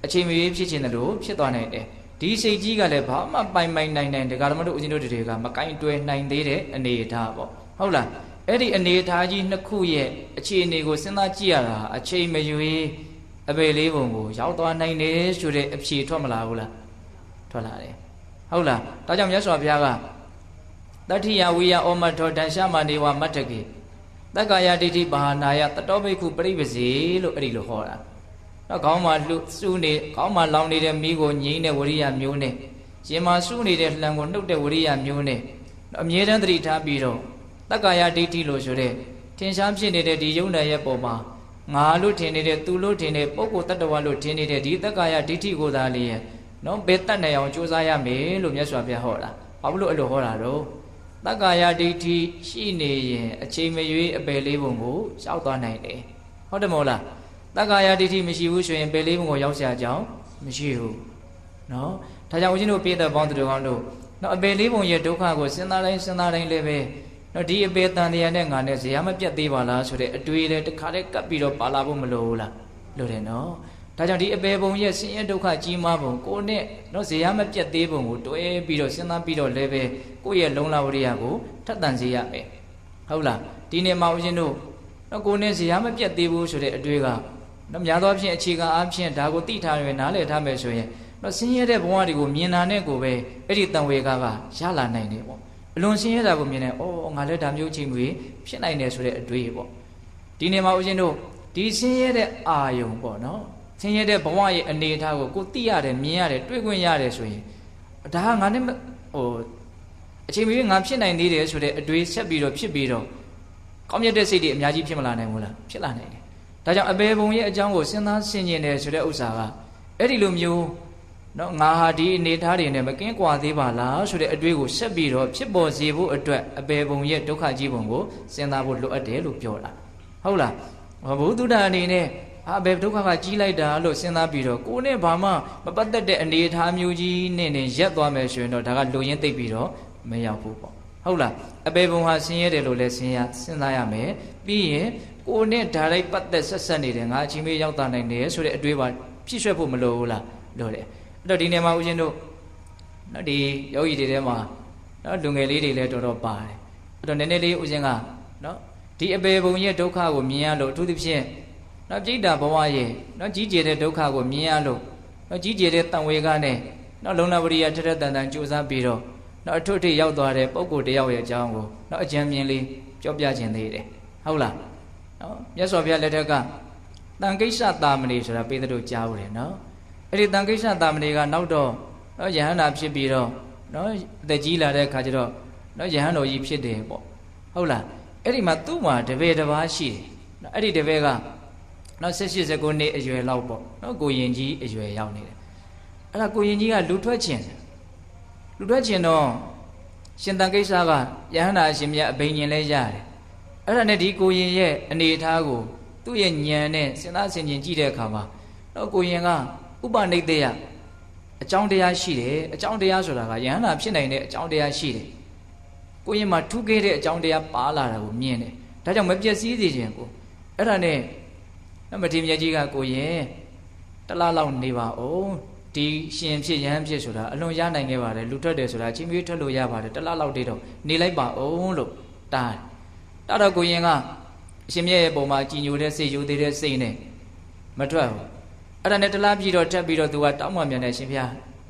ဲအချိန်မရွေးဖြစ်ချင်တယ်လို့ဖြစ်သွားနိုင်တယ်ဒီစိတ်ကြီးကလည်းဘာမှပိုင်နိုင်ဒကာသမတို့ဦးဇင်းတို့တွေကမကင်တွယ်နိုင်သေးတဲ့အနေအထားပေါ့ဟုတ်လားအဲ့ဒီအနေအထားကြီးနှစ်ခုရဲ့အခြေအနေကိုစဉ်းစားကြည့်ရတာအချိန်မရွေးအပေလေးပုံကိုရောက်သွားနိုင်တယ်ဆိုတဲ့အဖြေထွက်မလာဘူးလားထွက်လာတယ်ဟုတ်လားဒါကြောင့်မြတ်စွာဘုရားကတတ္ထိယဝိယဩမထောတန်ရှာမနေဝမတ္တကေတက္ကာယဒိဋ္ဌိဘာနာယတတောဘိက္ခုပရိပစေလို့အဲ့ဒီလိုဟောတာနော်ခေါင်းမှာစူးနေခေါင်းမှာလောင်နေတဲ့မီးကိုငြိမ်းတဲ့ဝရိယမျိုးနဲ့ရင်မှာစူးနေတဲ့လှံကိုနှုတ်တဲ့ဝရိယမျိုးနဲ့အမြဲတမ်းသတိထားပြီးတော့တက္ကာယဒိဋ္ဌိလို့ဆိုတဲ့ထင်ရှားဖြစ်နေတဲ့ဒီယုံနာရဲ့ပုံမှာငါလို့ထင်နေတဲ့သူလို့ထင်တဲ့ပုဂ္ဂိုလ်တ attva လို့ထင်နေတဲ့ဒီတက္ကာယဒိဋ္ဌိကိုသာလေနော်ဘယ်တတ်နိုင်အောင်ကြိုးစားရမယ်လို့မြတ်စွာဘုရားဟောတာဘာလို့အဲ့လိုဟောတာတော့တက္ကာယဒိဋ္ဌိရှိနေရင်အချိန်မရွေးအပယ်လေးပုံကိုရောက်သွားနိုင်တယ်ဟုတ်တယ်မဟုတ်လားတက္ကာယဒိဋ္ဌိမရှိဘူးဆိုရင်ပယ်လေးပုံကိုရောက်เสียကြောင်းမရှိဘူးနော်ဒါကြောင့်ဦးဇင်းတို့ပြည့်တဲ့ဘောင်းတို့ကောင်းတို့နော်အပယ်လေးပုံရဲ့ဒုက္ခကိုစဉ်းစားတိုင်းလည်းပဲနော်ဒီအပယ်တန်တရားနဲ့ငါနဲ့ဇရာမပြတ်သေးပါလားဆိုတဲ့အတွေ့အကြုံတစ်ခါတည်းကပ်ပြီးတော့ပါလာဖို့မလိုဘူးလားလိုတယ်နော်ဒါကြောင့်ဒီအပေပုံရဲ့ဆင်းရဲဒုက္ခကြီးမားပုံကိုနဲ့နော်ဇေယမပြတ်သေးပုံကိုတွဲပြီးတော့စဉ်းစားပြီးတော့လည်းပဲကိုယ့်ရဲ့လုံလဝရိယကိုထက်သန်စေရမယ်ဟုတ်လားဒီနေ့မှာဦးဇင်းတို့နော်ကိုနဲ့ဇေယမပြတ်သေးဘူးဆိုတဲ့အတွေ့ကနော်များသောအားဖြင့်အခြေခံအားဖြင့်ဒါကိုသိထားရနားလည်ထားမယ်ဆိုရင်နော်ဆင်းရဲတဲ့ဘဝတွေကိုမြင်တာနဲ့ကိုပဲအဲ့ဒီတန်ဝေကရလာနိုင်တယ်ပေါ့အလွန်ဆင်းရဲတာကိုမြင်တယ်ဩငါလည်းဒါမျိုးချိန်မျိုးဖြစ်နိုင်တယ်ဆိုတဲ့အတွေ့ပေါ့ဒီနေ့မှာဦးဇင်းတို့ဒီဆင်းရဲတဲ့အာယုံပေါ့နော်ဆင်းရဲတဲ့ဘဝရဲ့အနေအထားကိုသိရတယ်မြင်ရတယ်တွေ့ခွင့်ရတယ်ဆိုရင်ဒါကငါနဲ့အချိန်မရွေးငါဖြစ်နိုင်သေးတယ်ဆိုတဲ့အတွေ့ဆက်ပြီးတော့ဖြစ်ပြီးတော့ကောင်းမြတ်တဲ့စိတ်တွေအများကြီးဖြစ်မလာနိုင်ဘူးလားဖြစ်လာနိုင်တယ်ဒါကြောင့်အပေဘုံရဲ့အကြောင်းကိုစဉ်းစားဆင်ခြင်တယ်ဆိုတဲ့ဥစ္စာကအဲ့ဒီလိုမျိုးနော်ငါဟာဒီအနေအထားတွေနဲ့မကင်းကွာသေးပါလားဆိုတဲ့အတွေ့ကိုဆက်ပြီးတော့ဖြစ်ပေါ်စေဖို့အတွက်အပေဘုံရဲ့ဒုက္ခကြီးပုံကိုစဉ်းစားဖို့လိုအပ်တယ်လို့ပြောတာဟုတ်လားဘုဒ္ဓတာအနေနဲ့ဘယ်ဒုက္ခကကြီးလိုက်တာလို့စဉ်းစားပြီးတော့ကိုယ်နဲ့ဘာမှမပတ်သက်တဲ့အနေအထားမျိုးကြီးနဲ့ရက်သွားမယ်ဆိုရင်တော့ဒါကလူရင်းသိပ်ပြီးတော့မရောက်ဘူးပေါ့ဟုတ်လားအပေဘုံဟာဆင်းရဲတယ်လို့လည်းစဉ်းစားရမယ်ပြီးရင်ကိုယ်နဲ့ဓာတ်လိုက်ပတ်သက်ဆက်ဆက်နေတယ်ငါအချိန်မေးရောက်သွားနိုင်တယ်ဆိုတဲ့အတွေးပါဖြည့်ရွှက်ဖို့မလိုဘူးလားလိုတယ်အဲ့တော့ဒီနေရာမှာဦးဇင်းတို့နော်ဒီယောဂီတွေထဲမှာနော်လူငယ်လေးတွေလည်းတော်တော်ပါတယ်အဲ့တော့နည်းနည်းလေးဦးဇင်းကနော်ဒီအပေဘုံရဲ့ဒုက္ခကိုမြင်ရလို့အထူးသဖြင့်နော်ပြိတ္တာဘဝရဲ့နော်ကြီးကျယ်တဲ့ဒုက္ခကိုမြင်ရလို့နော်ကြီးကျယ်တဲ့တန်ဝေကနဲ့နော်လုံလဝရိယထထတန်တန်ကြိုးစားပြီးတော့နော်အထွတ်ထိပ်ရောက်သွားတဲ့ပုဂ္ဂိုလ်တယောက်ရဲ့အကြောင်းကိုနော်အကြံဉာဏ်လေးပြောပြခြင်းသေးတယ်ဟုတ်လားနော်မြတ်စွာဘုရားလက်ထက်ကတန်ကိစ္စတာမဏေဆိုတာပေးတဲ့တို့ကြားဦးတယ်နော်အဲ့ဒီတန်ကိစ္စတာမဏေကနောက်တော့နော်ယဟန္တာဖြစ်ပြီးတော့နော်အသက်ကြီးလာတဲ့အခါကျတော့နော်ယဟန်တော်ကြီးဖြစ်တယ်ပေါ့ဟုတ်လားအဲ့ဒီမှာသူ့မှာတပည့်တစ်ပါးရှိတယ်နော်အဲ့ဒီတပည့်ကနော်18 19နှစ်အရွယ်လောက်ပေါ့နော်ကိုရင်ကြီးအရွယ်ရောက်နေတယ်အဲ့ဒါကိုရင်ကြီးကလူထွက်ခြင်းတော့ရှင်တန်ကိစ္စကယဟန္တာရှင်မြတ်အဘိညာဉ်လဲရတယ်အဲ့ဒါနဲ့ဒီကိုရင်ရဲ့အနေအထားကိုသူ့ရဲ့ဉာဏ်နဲ့စဉ်းစားဆင်ခြင်ကြည့်တဲ့အခါမှာနော်ကိုရင်ကဥပနိဒေယအကြောင်းတရားရှိတယ်အကြောင်းတရားဆိုတာကယဟန္တာဖြစ်နိုင်တဲ့အကြောင်းတရားရှိတယ်ကိုရင်မှာထူးခဲ့တဲ့အကြောင်းတရားပါလာတာကိုမြင်တယ်ဒါကြောင့်မပျက်စီးစေခြင်းကိုအဲ့ဒါနဲ့မထေရမြတ်ကြီးကကိုရင်တလားလောက်နေပါဦး ဒီရှင်ဖြစ်ရဟန်းဖြစ်ဆိုတာအလွန်ရနိုင်ခဲ့ပါတယ်လူထွက်တယ်ဆိုတာချင်းမျိုးထွက်လို့ရပါတယ်တလားလောက်တည်းတော့နေလိုက်ပါအောင်လို့တားတော့ကိုရင်ကအရှင်မြတ်ရဲ့ပုံမှာကြည်ညိုတဲ့စိတ်ယူသေးတဲ့စိတ်နဲ့မထွက်ဘူးအဲ့ဒါနဲ့တလားပြီးတော့ထပ်ပြီးတော့သူကတောင်းပန်ပြန်တယ်ရှင်ဗျာ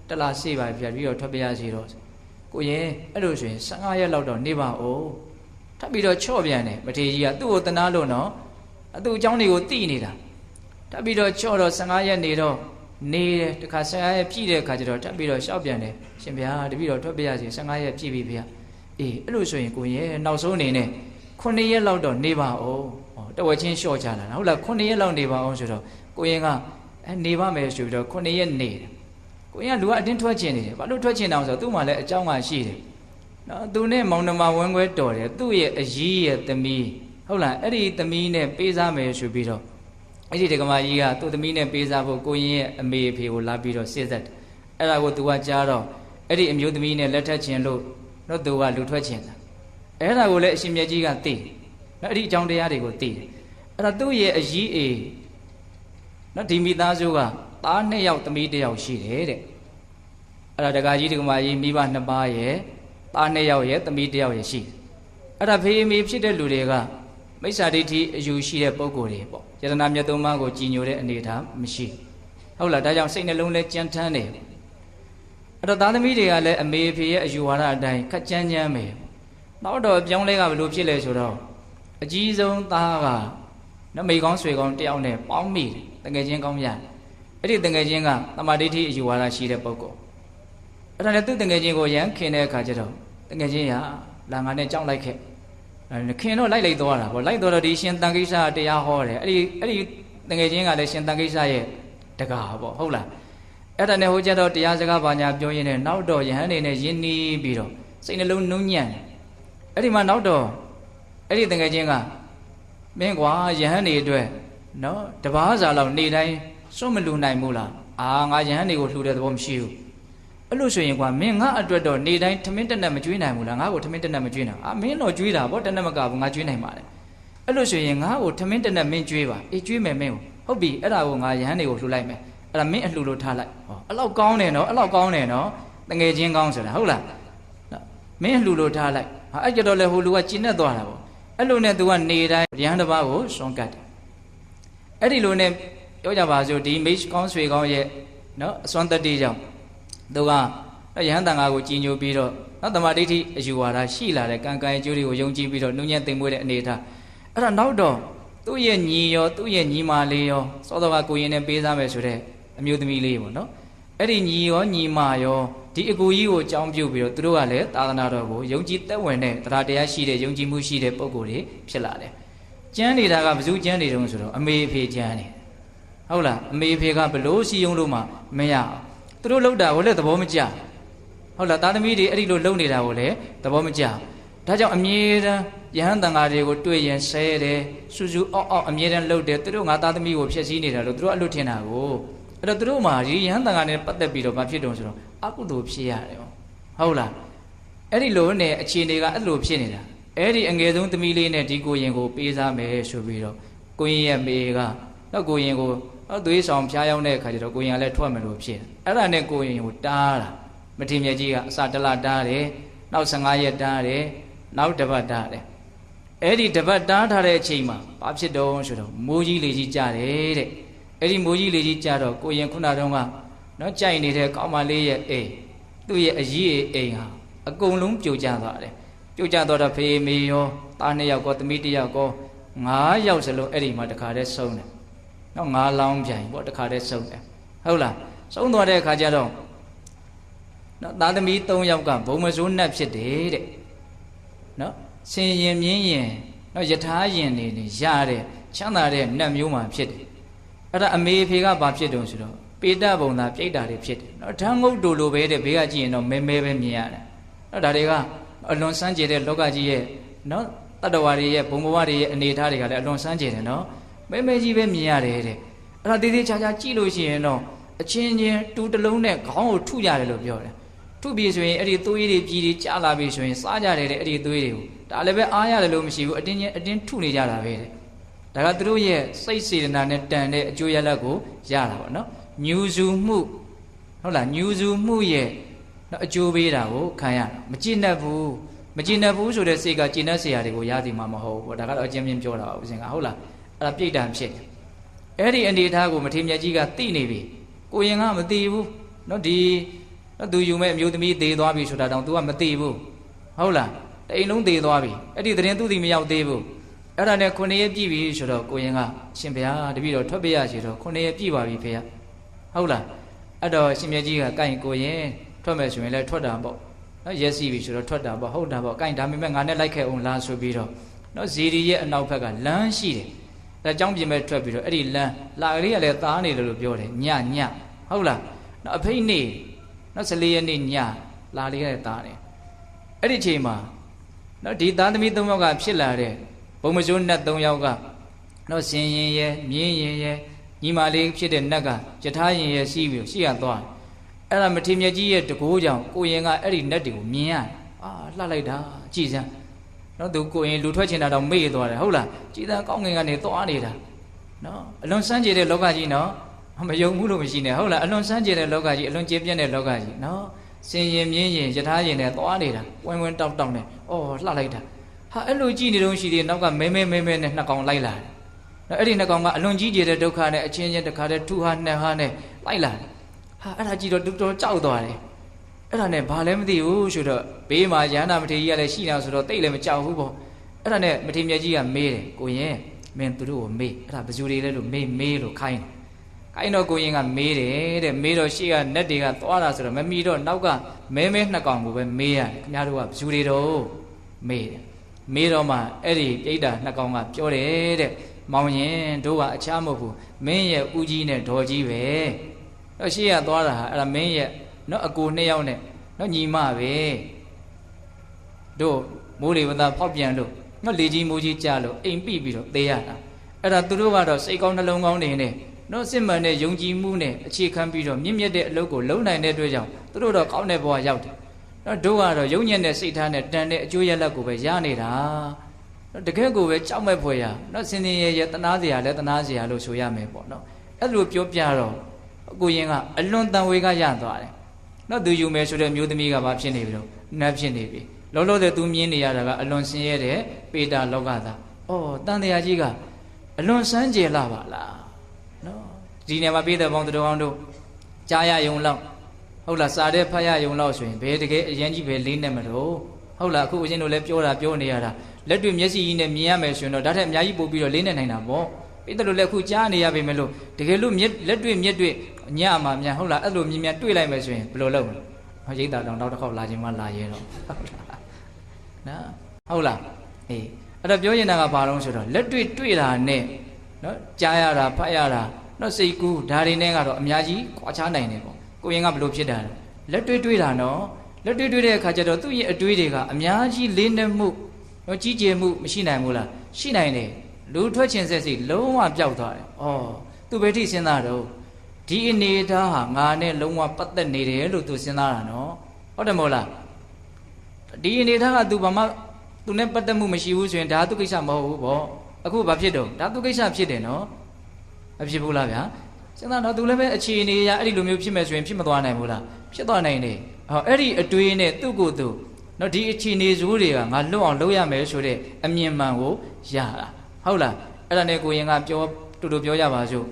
တလားစေပါပြပြီးတော့ထွက်ပြရစီတော့ကိုရင်အဲ့လိုဆိုရင်15ရက်လောက်တော့နေပါဦးထပ်ပြီးတော့ချော့ပြန်တယ်မထေရကြီးကသူ့ကိုတနာလို့နော်သူ့အကြောင်းတွေကိုသိနေတာထပ်ပြီးတော့ချော့တော့15ရက်နေတော့နေတယ်တခါ15ရက်ပြည့်တဲ့အခါကျတော့ထပ်ပြီးတော့ရှောက်ပြန်တယ်ရှင်ဗျာတပည့်တော်ထွက်ပြရစီ15ရက်ပြည့်ပြီဗျာအေးအဲ့လိုဆိုရင်ကိုရင်နောက်ဆုံးအနေနဲ့9ရက်လောက်တော့နေပါဦးတဝက်ချင်းလျှော့ချလာတာဟုတ်လား9ရက်လောက်နေပါအောင်ဆိုတော့ကိုရင်ကနေပါမယ်ဆိုပြီးတော့9ရက်နေတယ်ကိုရင်ကလူကအတင်းထွက်ချင်နေတယ်ဘာလို့ထွက်ချင်တာဆိုတော့သူ့မှာလည်းအကြောင်းကရှိတယ်နော်သူနဲ့မောင်နှမဝန်းခွဲတော်တယ်သူ့ရဲ့အကြီးရဲ့သမီးဟုတ်လားအဲ့ဒီသမီးနဲ့ပေးစားမယ်ဆိုပြီးတော့အဲ့ဒီဒကမာကြီးကသူ့သမီးနဲ့ပေးစားဖို့ကိုရင်ရဲ့အမေအဖေကိုလာပြီးတော့စစ်သက်တယ်အဲ့ဒါကိုသူကကြားတော့အဲ့ဒီအမျိုးသမီးနဲ့လက်ထပ်ခြင်းလို့တော့သူကလူထွက်ခြင်းတာအဲ့ဒါကိုလည်းအရှင်မြတ်ကြီးကသိတယ်နော်အဲ့ဒီအကြောင်းတရားတွေကိုသိတယ်အဲ့ဒါသူ့ရဲ့အကြီးအေနော်ဒီမိသားစုကသား2ယောက်သမီး1ယောက်ရှိတယ်တဲ့အဲ့ဒါဒကာကြီးဒကမာကြီးမိဘ2ပါးရဲ့သား2ယောက်ရဲ့သမီး1ယောက်ရဲ့ရှိတယ်အဲ့ဒါဖေးမေဖြစ်တဲ့လူတွေကမိစ္ဆာဒိဋ္ဌိအယူရှိတဲ့ပုဂ္ဂိုလ်တွေပေါ့ယတနာမြတ်သုံးပါးကိုကြည်ညိုတဲ့အနေအထားမရှိဟုတ်လားဒါကြောင့်စိတ်နှလုံးလဲကြမ်းထမ်းတယ်အဲ့တော့သားသမီးတွေကလည်းအမေအဖေရဲ့အယူဝါဒအတိုင်းခက်ကြမ်းကြမ်းပဲနောက်တော့ပြောင်းလဲကဘယ်လိုဖြစ်လဲဆိုတော့အကြီးဆုံးသားကနမိတ်ကောင်းဆွေကောင်းတယောက်နဲ့ပေါင်းမိတယ်တကယ်ချင်းကောင်းရတယ်အဲ့ဒီတကယ်ချင်းကသမာဓိဋ္ဌိအယူဝါဒရှိတဲ့ပုဂ္ဂိုလ်အဲ့ဒါနဲ့သူ့တကယ်ချင်းကိုရမ်းခင်တဲ့အခါကျတော့တကယ်ချင်းရလာငါနဲ့ကြောက်လိုက်ခဲ့ခင်တော့လိုက်သွားတာပေါ့လိုက်သွားတော့ဒီရှင်တန်ကိစ္စတရားဟောတယ်အဲ့ဒီတကယ်ချင်းကလည်းရှင်တန်ကိစ္စရဲ့တကားပေါ့ဟုတ်လားအဲ့ဒါနဲ့ဟိုကျတော့တရားစကားဘာညာပြောရင်းနဲ့နောက်တော့ယဟန်နေနဲ့ယဉ်နီးပြီးတော့စိတ်နှလုံးနုံညံ့တယ်အဲ့ဒီမှာနောက်တော့အဲ့ဒီတကယ်ချင်းကမင်းကွာယဟန်နေအတွက်နော်တပားစာလောက်နေတိုင်းစွန့်မလူနိုင်ဘူးလားငါယဟန်နေကိုလှူတဲ့သဘောမရှိဘူးအဲ့လိုဆိုရင်ကွာမင်းငါအတွက်တော့နေတိုင်းထမင်းတက်နဲ့မကျွေးနိုင်ဘူးလားငါ့ကိုထမင်းတက်နဲ့မကျွေးနိုင်မင်းတော့ကျွေးတာဗောတက်နဲ့မကဘူးငါကျွေးနိုင်ပါလေအဲ့လိုဆိုရင်ငါ့ကိုထမင်းတက်နဲ့မင်းကျွေးပါအေးကျွေးမယ်မင်းကိုဟုတ်ပြီအဲ့ဒါကိုငါယဟန်တွေကိုလှူလိုက်မယ်အဲ့ဒါမင်းအလှူလို့ထားလိုက်ဟောအဲ့လောက်ကောင်းတယ်နော်အဲ့လောက်ကောင်းတယ်နော်တငယ်ချင်းကောင်းဆိုတာဟုတ်လားမင်းအလှူလို့ထားလိုက်အဲ့ကြတော့လေဟိုလူကကျဉ်တ်သွားတာဗောအဲ့လိုနဲ့ तू ကနေတိုင်းရဟန်းတစ်ပါးကိုစွန့်ကတ်တယ်အဲ့ဒီလိုနဲ့ပြောကြပါစို့ဒီမိတ်ကောင်းဆွေကောင်းရဲ့နော်အစွမ်းတတ္တိကြောင့်သူကယဟန်တန်ဃာကိုကြည်ညိုပြီးတော့သမာဓိဋ္ဌိအယူဝါဒရှိလာတဲ့ကံကံအကျိုးတွေကိုယုံကြည်ပြီးတော့နှုံညံ့သိမ်မွေးတဲ့အနေထားအဲ့ဒါနောက်တော့သူ့ရဲ့ညီရောသူ့ရဲ့ညီမလေးရောစောတော်ကကိုရင်နဲ့ပေးစားမယ်ဆိုတဲ့အမျိုးသမီးလေးပေါ့နော်အဲ့ဒီညီရောညီမရောဒီအကူကြီးကိုအကြောင်းပြုပြီးတော့သူတို့ကလည်းသာသနာတော်ကိုယုံကြည်သက်ဝင်တဲ့တရားတရားရှိတဲ့ယုံကြည်မှုရှိတဲ့ပုဂ္ဂိုလ်တွေဖြစ်လာတယ်ကျမ်းနေတာကဘယ်သူကျမ်းနေတုံးဆိုတော့အမေအဖေကျမ်းနေဟုတ်လားအမေအဖေကဘလို့စီယုံလို့မှမရအောင်သူတို့လှုပ်တာကိုလည်းသဘောမကျဟုတ်လားသားသမီးတွေအဲ့ဒီလိုလှုပ်နေတာကိုလည်းသဘောမကျဒါကြောင့်အမြဲတမ်းယဟန်တန်ဃာတွေကိုတွေ့ရင်ဆဲတယ်စူးစူးအောက်အောက်အမြဲတမ်းလှုပ်တယ်သူတို့ငါသားသမီးကိုဖျက်ဆီးနေတာလို့သူတို့အလွတ်ထင်တာကိုအဲ့တော့သူတို့မှာဒီယဟန်တန်ဃာနဲ့ပတ်သက်ပြီးတော့မဖြစ်တုံဆိုတော့အကုသိုလ်ဖြစ်ရတယ်ဟုတ်လားအဲ့ဒီလိုနဲ့အခြေအနေကအဲ့လိုဖြစ်နေတာအဲ့ဒီအငယ်ဆုံးသမီးလေးနဲ့ဒီကိုရင်ကိုပေးစားမယ်ဆိုပြီးတော့ကိုရင်ရဲ့မေကတော့ကိုရင်ကိုသွေးဆောင်ဖျားရောက်တဲ့အခါကျတော့ကိုရင်ကလည်းထွက်မယ်လို့ဖြစ်အဲ့ဒါနဲ့ကိုရင်ကိုတားတာမထေရမြတ်ကြီးကအစတလတားတယ်နောက်15ရက်တားတယ်နောက်တစ်ပတ်တားတယ်အဲ့ဒီတစ်ပတ်တားထားတဲ့အချိန်မှာဘာဖြစ်တော့ဆိုတော့မိုးကြီးလေကြီးကြတယ်တဲ့အဲ့ဒီမိုးကြီးလေကြီးကြတော့ကိုရင်ခုနတုန်းကနော်ကြိုက်နေတဲ့ကောင်းမလေးရဲ့အိမ်သူ့ရဲ့အကြီးအိမ်ဟာအကုန်လုံးပြိုကျသွားတယ်ပြိုကျသွားတော့ဖေးမေရောသား2ယောက်ကောသမီး1ယောက်ကော9ယောက်စလုံးအဲ့ဒီမှာတခါတည်းဆုံးတယ်နော်9လောင်းပြိုင်ပေါ့တခါတည်းဆုံးတယ်ဟုတ်လားဆုံးသွားတဲ့အခါကျတော့နော်သားသမီး3ယောက်ကဘုံမစိုးနှက်ဖြစ်တယ်တဲ့နော်ဆင်ရင်မြင်းရင်နော်ယထာရင်နေရတဲ့ချမ်းသာတဲ့နှက်မျိုးမှဖြစ်တယ်အဲ့ဒါအမေဖေကဘာဖြစ်တုံဆိုတော့ပေတဘုံသာပြိတ္တာတွေဖြစ်တယ်နော်ဓာငုတ်တူလိုပဲတဲ့ဘေးကကြည့်ရင်တော့မဲမဲပဲမြင်ရတယ်နော်ဒါတွေကအလွန်စမ်းကြယ်တဲ့လောကကြီးရဲ့နော်တတ္တဝါတွေရဲ့ဘုံဘဝတွေရဲ့အနေအထားတွေကလည်းအလွန်စမ်းကြယ်တယ်နော်မဲမဲကြီးပဲမြင်ရတယ်တဲ့အဲ့ဒါသေးသေးချာချာကြည့်လို့ရှိရင်တော့အချင်းချင်းတူတလုံးနဲ့ခေါင်းကိုထုရတယ်လို့ပြောတယ်ထုပြီးဆိုရင်အဲ့ဒီသွေးတွေပြည်တွေကျလာပြီဆိုရင်စားကြတယ်တဲ့အဲ့ဒီသွေးတွေကိုဒါလည်းပဲအားရတယ်လို့မရှိဘူးအတင်းထုနေကြတာပဲတဲ့ဒါကသူတို့ရဲ့စိတ်စေတနာနဲ့တန်တဲ့အကျိုးရလဒ်ကိုရတာပေါ့နော်ညူစုမှု ဟုတ်လားညူစုမှုရဲ့နော်အကျိုးပေးတာကိုခံရမကြည်နပ်ဘူးမကြည်နပ်ဘူးဆိုတဲ့စိတ်ကကြည်နပ်เสียတွေကိုရသည်မှာမဟုတ်ဘူးဒါကတော့အချင်းချင်းပြောတာပါဦးဇင်ကဟုတ်လားအဲ့ဒါပြိတ္တံဖြစ်တယ်အဲ့ဒီအနေအထားကိုမထေရမြတ်ကြီးကသိနေပြီကိုရင်ကမသိဘူးနော်ဒီနော်သူယူမဲ့အမျိုးသမီးသေသွားပြီဆိုတာတောင် तू ကမသိဘူးဟုတ်လားတိမ်လုံးသေသွားပြီအဲ့ဒီသတင်းသူ့ဒီမရောက်သေးဘူးအဲ့ဒါနဲ့9ရက်ပြည့်ပြီဆိုတော့ကိုရင်ကရှင်ဘုရားတပည့်တော်ထွက်ပြရစီတော့9ရက်ပြည့်ပါပြီဖေဟုတ်လားအဲ့တော့ရှင်မြတ်ကြီးကကိုင်ကိုရင်ထွက်မယ်ဆိုရင်လည်းထွက်တာပေါ့နော်ရက်စီပြီဆိုတော့ထွက်တာပေါ့ဟုတ်တာပေါ့ကိုင်ဒါပေမဲ့ငါနဲ့လိုက်ခဲ့အောင်လားဆိုပြီးတော့နော်ဇီရီရဲ့အနောက်ဘက်ကလမ်းရှိတယ်ဒါကြောင့်ပြင်မဲ့ထွက်ပြီးတော့အဲ့ဒီလမ်းလာကလေးကလည်းသားနေတယ်လို့ပြောတယ်ညဟုတ်လားနော်အဖိတ်နေနော်14ရက်နေ့ညလာလေးကလည်းသားတယ်အဲ့ဒီအချိန်မှာနော်ဒီသားသမီး3ယောက်ကဖြစ်လာတဲ့ဘုံမစိုးနတ်3ယောက်ကနော်စင်ရင်ရဲ့မြင်းရင်ရဲ့ညီမလေးဖြစ်တဲ့နတ်ကယထာရင်ရဲ့ရှိပြီးရှိရသွားအဲ့ဒါမထေရမြတ်ကြီးရဲ့တကိုးကြောင့်ကိုရင်ကအဲ့ဒီနတ်တွေကိုမြင်ရအာလှလိုက်တာကြည်စမ်းနော်သူကိုရင်လူထွက်ချင်တာတော့မေ့သွားတယ်ဟုတ်လားကြည်စမ်းကောင်းငင်ကနေသွားနေတာနော်အလွန်စမ်းကြတဲ့လောကကြီးနော်မယုံဘူးလို့မရှိနဲ့ဟုတ်လားအလွန်စမ်းကြတဲ့လောကကြီးအလွန်ကျေပြန့်တဲ့လောကကြီးနော်စင်ရင်မြင်းရင်ယထာရင်နဲ့သွားနေတာဝင်းတောက်တောက်နဲ့အော်လှလိုက်တာဟာအဲ့လိုကြည်နေတော့ရှိသေးနောက်ကမဲနဲ့နှစ်ကောင်လိုက်လာတယ်နော်အဲ့ဒီနှစ်ကောင်ကအလွန်ကြီးကျယ်တဲ့ဒုက္ခနဲ့အချင်းချင်းတခါတည်းထူဟာနှစ်ဟာနဲ့လိုက်လာတယ်ဟာအဲ့ဒါကြည့်တော့တော်ကြောက်သွားတယ်အဲ့ဒါနဲ့ဘာလဲမသိဘူးဆိုတော့ဘေးမှာရဟန္တာမထေရကြီးကလည်းရှိနေတာဆိုတော့တိတ်လည်းမကြောက်ဘူးပေါ့အဲ့ဒါနဲ့မထေရမြတ်ကြီးကမေးတယ်ကိုရင်မင်းသူတို့ကိုမေးအဲ့ဒါဘယ်သူတွေလဲလို့မေးလို့ခိုင်းတော့ကိုရင်ကမေးတယ်တဲ့မေးတော့ရှေ့ကနတ်တွေကသွားတာဆိုတော့မမီတော့နောက်ကမဲနှစ်ကောင်ကိုပဲမေးရတယ်ခင်ဗျားတို့ကဘယ်သူတွေတော့မေးတယ်မေးတော့မှအဲ့ဒီပြိတ္တာနှစ်ကောင်ကပြောတယ်တဲ့မောင်ရင်တို့ကအခြားမဟုတ်ဘူးမင်းရဲ့ဦးကြီးနဲ့ဒေါ်ကြီးပဲတော့ရှေ့ကသွားတာဟာအဲ့ဒါမင်းရဲ့နော်အကို2ယောက်နဲ့နော်ညီမပဲတို့မိုးလေဝသဖောက်ပြန်လို့နော်လေကြီးမိုးကြီးကြလို့အိမ်ပိပြီးတော့သေရတာအဲ့ဒါသူတို့ကတော့စိတ်ကောင်းနှလုံးကောင်းနေနဲ့နော်စစ်မှန်တဲ့ယုံကြည်မှုနဲ့အခြေခံပြီးတော့မြင့်မြတ်တဲ့အလုပ်ကိုလုပ်နိုင်တဲ့အတွက်ကြောင့်သူတို့တော့ကောင်းတဲ့ဘဝရောက်တယ်နော်တို့ကတော့ယုံညံ့တဲ့စိတ်ထားနဲ့တန်တဲ့အကျိုးရလဒ်ကိုပဲရနေတာနော်တကယ်ကိုပဲကြောက်မဲ့ဖွယ်ရနော်စင်စင်ရဲတနာစရာလဲတနာစရာလို့ဆိုရမယ်ပေါ့နော်အဲ့လိုပြောပြတော့ကိုရင်ကအလွန်တန်ဝေကရသွားတယ်နော်သူယူမယ်ဆိုတဲ့မျိုးသမီးကဘာဖြစ်နေပြီလို့နတ်ဖြစ်နေပြီလောလောဆယ်သူမြင်နေရတာကအလွန်ဆင်းရဲတဲ့ပေတာလောကသားအော်တန်တရားကြီးကအလွန်စမ်းကြယ်လာပါလားနော်ဒီနေရာမှာပြည်သက်ပေါင်းတော်အောင်တို့ကြားရယုံလောက်ဟုတ်လားစားတဲ့ဖတ်ရယုံလောက်ဆိုရင်ဘယ်တကယ်အရင်ကြီးပဲလေးနဲ့မလို့ဟုတ်လားအခုအရင်တို့လည်းပြောနေရတာလက်တွေ့မျက်စိကြီးနဲ့မြင်ရမယ်ဆိုရင်တော့ဒါထက်အများကြီးပို့ပြီးတော့လေးနဲ့နိုင်တာပေါ့ပြည်သက်လို့လည်းအခုကြားနေရပေမဲ့လို့တကယ်လို့လက်တွေ့မြက်တွေ့ညမှာမြန်ဟုတ်လားအဲ့လိုမြင်တွေ့လိုက်မယ်ဆိုရင်ဘယ်လိုလုပ်မလဲဟောရိတ်တာတောင်နောက်တစ်ခေါက်လာခြင်းမလာရဲတော့ဟုတ်လားအေးအဲ့တော့ပြောရင်ကဘာလို့ဆိုတော့လက်တွေ့တာနဲ့နော်ကြားရတာဖတ်ရတာနော်စိတ်ကူးဒါတွေနဲ့ကတော့အများကြီးကွာခြားနိုင်တယ်ပေါ့ကိုရင်ကဘယ်လိုဖြစ်တာလဲလက်တွေ့တာနော်လက်တွေ့တဲ့အခါကျတော့သူ့ရဲ့အတွေးတွေကအများကြီးလေးနက်မှုနော်ကြီးကျယ်မှုမရှိနိုင်ဘူးလားရှိနိုင်တယ်လူထွက်ခြင်းစိတ်လုံးဝပျောက်သွားတယ်ဩသူဘယ်ထိစဉ်းစားတော့ဒီအနေထားဟာငါနဲ့လုံးဝပတ်သက်နေတယ်လို့သူစဉ်းစားတာနော်ဟုတ်တယ်မဟုတ်လားဒီအနေထားကသူဘာမှသူနဲ့ပတ်သက်မှုမရှိဘူးဆိုရင်ဒါသူကိစ္စမဟုတ်ဘူးပေါ့အခုဘာဖြစ်တော့ဒါသူကိစ္စဖြစ်တယ်နော်မဖြစ်ဘူးလားဗျာစဉ်းစားတော့သူလည်းပဲအခြေအနေအရအဲ့ဒီလိုမျိုးဖြစ်မယ်ဆိုရင်ဖြစ်မသွားနိုင်ဘူးလားဖြစ်သွားနိုင်တယ်ဟောအဲ့ဒီအတွေးနဲ့သူ့ကိုယ်သူနော်ဒီအခြေအနေဇိုးတွေကငါလွတ်အောင်လုပ်ရမယ်ဆိုတဲ့အမြင်မှန်ကိုရတာဟုတ်လားအဲ့ဒါနဲ့ကိုရင်ကတူပြောရပါစို့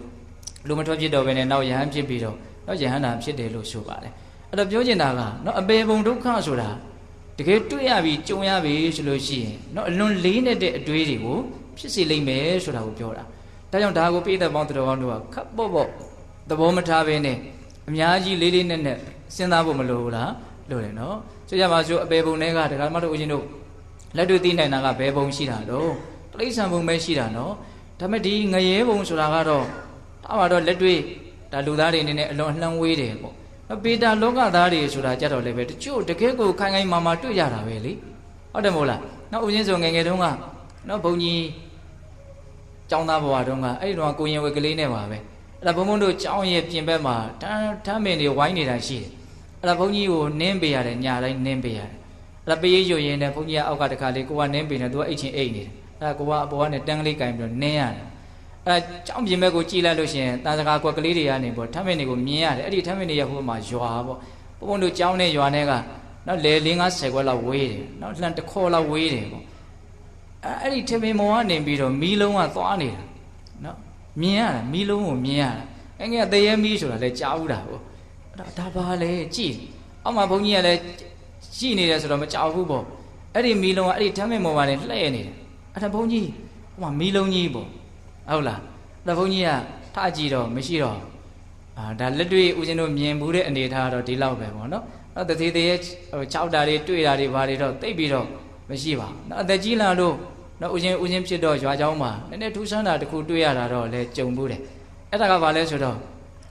လူမထွက်ဖြစ်တော့ဘဲနဲ့နောက်ယဟန်ဖြစ်ပြီးတော့နော်ယဟန်နာဖြစ်တယ်လို့ဆိုပါတယ်အဲ့တော့ပြောချင်တာကနော်အပေပုံဒုက္ခဆိုတာတကယ်တွေ့ရပြီကြုံရပြီဆိုလို့ရှိရင်နော်အလွန်လေးနဲ့တဲ့အတွေးတွေကိုဖြစ်စေလိမ့်မယ်ဆိုတာကိုပြောတာဒါကြောင့်ဒါကိုပိဋကပေါင်းတော်ကောင်းတို့ကခပ်ပေါ့သဘောမထားဘဲနဲ့အများကြီးလေးနဲ့စဉ်းစားဖို့မလိုဘူးလားလိုတယ်နော်ဆိုကြပါစို့အပေပုံတွေကဒကာမတို့ဦးရှင်တို့လက်တွေ့သိနိုင်တာကဘယ်ပုံရှိတာလို့တိရစ္ဆာန်ပုံပဲရှိတာနော်ဒါပေမဲ့ဒီငရဲပုံဆိုတာကတော့တော့လက်တွေ့ဒါလူသားတွေအနေနဲ့အလွန်လှမ်းဝေးတယ်ပေါ့နော်ပေတာလောကသားတွေဆိုတာကြတော့လည်းပဲတချို့တကယ်ကိုခိုင်မာတွေ့ရတာပဲလေဟုတ်တယ်မို့လားနော်ဦးချင်းဆိုငယ်တုန်းကနော်ဘုံကြီးကျောင်းသားဘဝတုန်းကအဲ့ဒီတော့ကိုရင်ဝဲကလေးနဲ့ပါပဲအဲ့ဒါဘုံတို့ကျောင်းရဲ့ပြင်ဘက်မှာထမ်းမင်တွေဝိုင်းနေတာရှိတယ်အဲ့ဒါဘုံကြီးကိုနင်းပေးရတယ်ညတိုင်းနင်းပေးရတယ်အဲ့ဒါပေးရရွရင်နဲ့ဘုံကြီးကအောက်ကတခါလေးကိုကနင်းပေးနေသူကအိတ်ချင်းအိတ်နေတယ်အဲ့ဒါကိုကအပေါ်ကနေတန်းကလေးကင်ပြီးတော့နင်းရတယ် ကြောင်းပြင်မဲ့ကိုကြည်လိုက်လို့ရှိရင်တန်စကာကွက်ကလေးတွေကနေပေါ့ထမ်းမင်းတွေကိုမြင်ရတယ်အဲ့ဒီထမ်းမင်းတွေရဲ့ဟိုမှာရွာပေါ့ဘုံတို့ကြောင်းနဲ့ရွာနဲ့ကနော်လေ4-50ခွက်လောက်ဝေးတယ်နော်လှန်တစ်ခေါ်လောက်ဝေးတယ်ပေါ့အဲ့ဒီထမင်းမောကနေပြီးတော့မီးလုံးကသွားနေတာနော်မြင်ရတာမီးလုံးကိုမြင်ရတာအဲ့ငယ်တရေမီးဆိုတာလဲကြားဘူးတာပေါ့ဒါပါလေကြည်အောက်မှာဘုန်းကြီးကလည်းကြည်နေတယ်ဆိုတော့မကြောက်ဘူးပေါ့အဲ့ဒီမီးလုံးကအဲ့ဒီထမ်းမင်းမောကနေလှည့်နေတယ်အဲ့ဒါဘုန်းကြီးဟိုမှာမီးလုံးကြီးပေါ့ဟုတ်လားအဲ့ဒါဘုန်းကြီးကထားကြည့်တော့မရှိတော့ဒါလက်တွေ့ဦးဇင်းတို့မြင်ဘူးတဲ့အနေထားတော့ဒီလောက်ပဲပေါ့နော်တသေးသေးရဲ့ကြောက်တာတွေတွေ့တာတွေဘာတွေတော့တိတ်ပြီးတော့မရှိပါဘူးနော်အသက်ကြီးလာလို့နော်ဦးဇင်းဖြစ်တော့ရွာเจ้าမှာနည်းနည်းထူးဆန်းတာတစ်ခုတွေ့ရတာတော့လဲကြုံဘူးတယ်အဲ့ဒါကဘာလဲဆိုတော့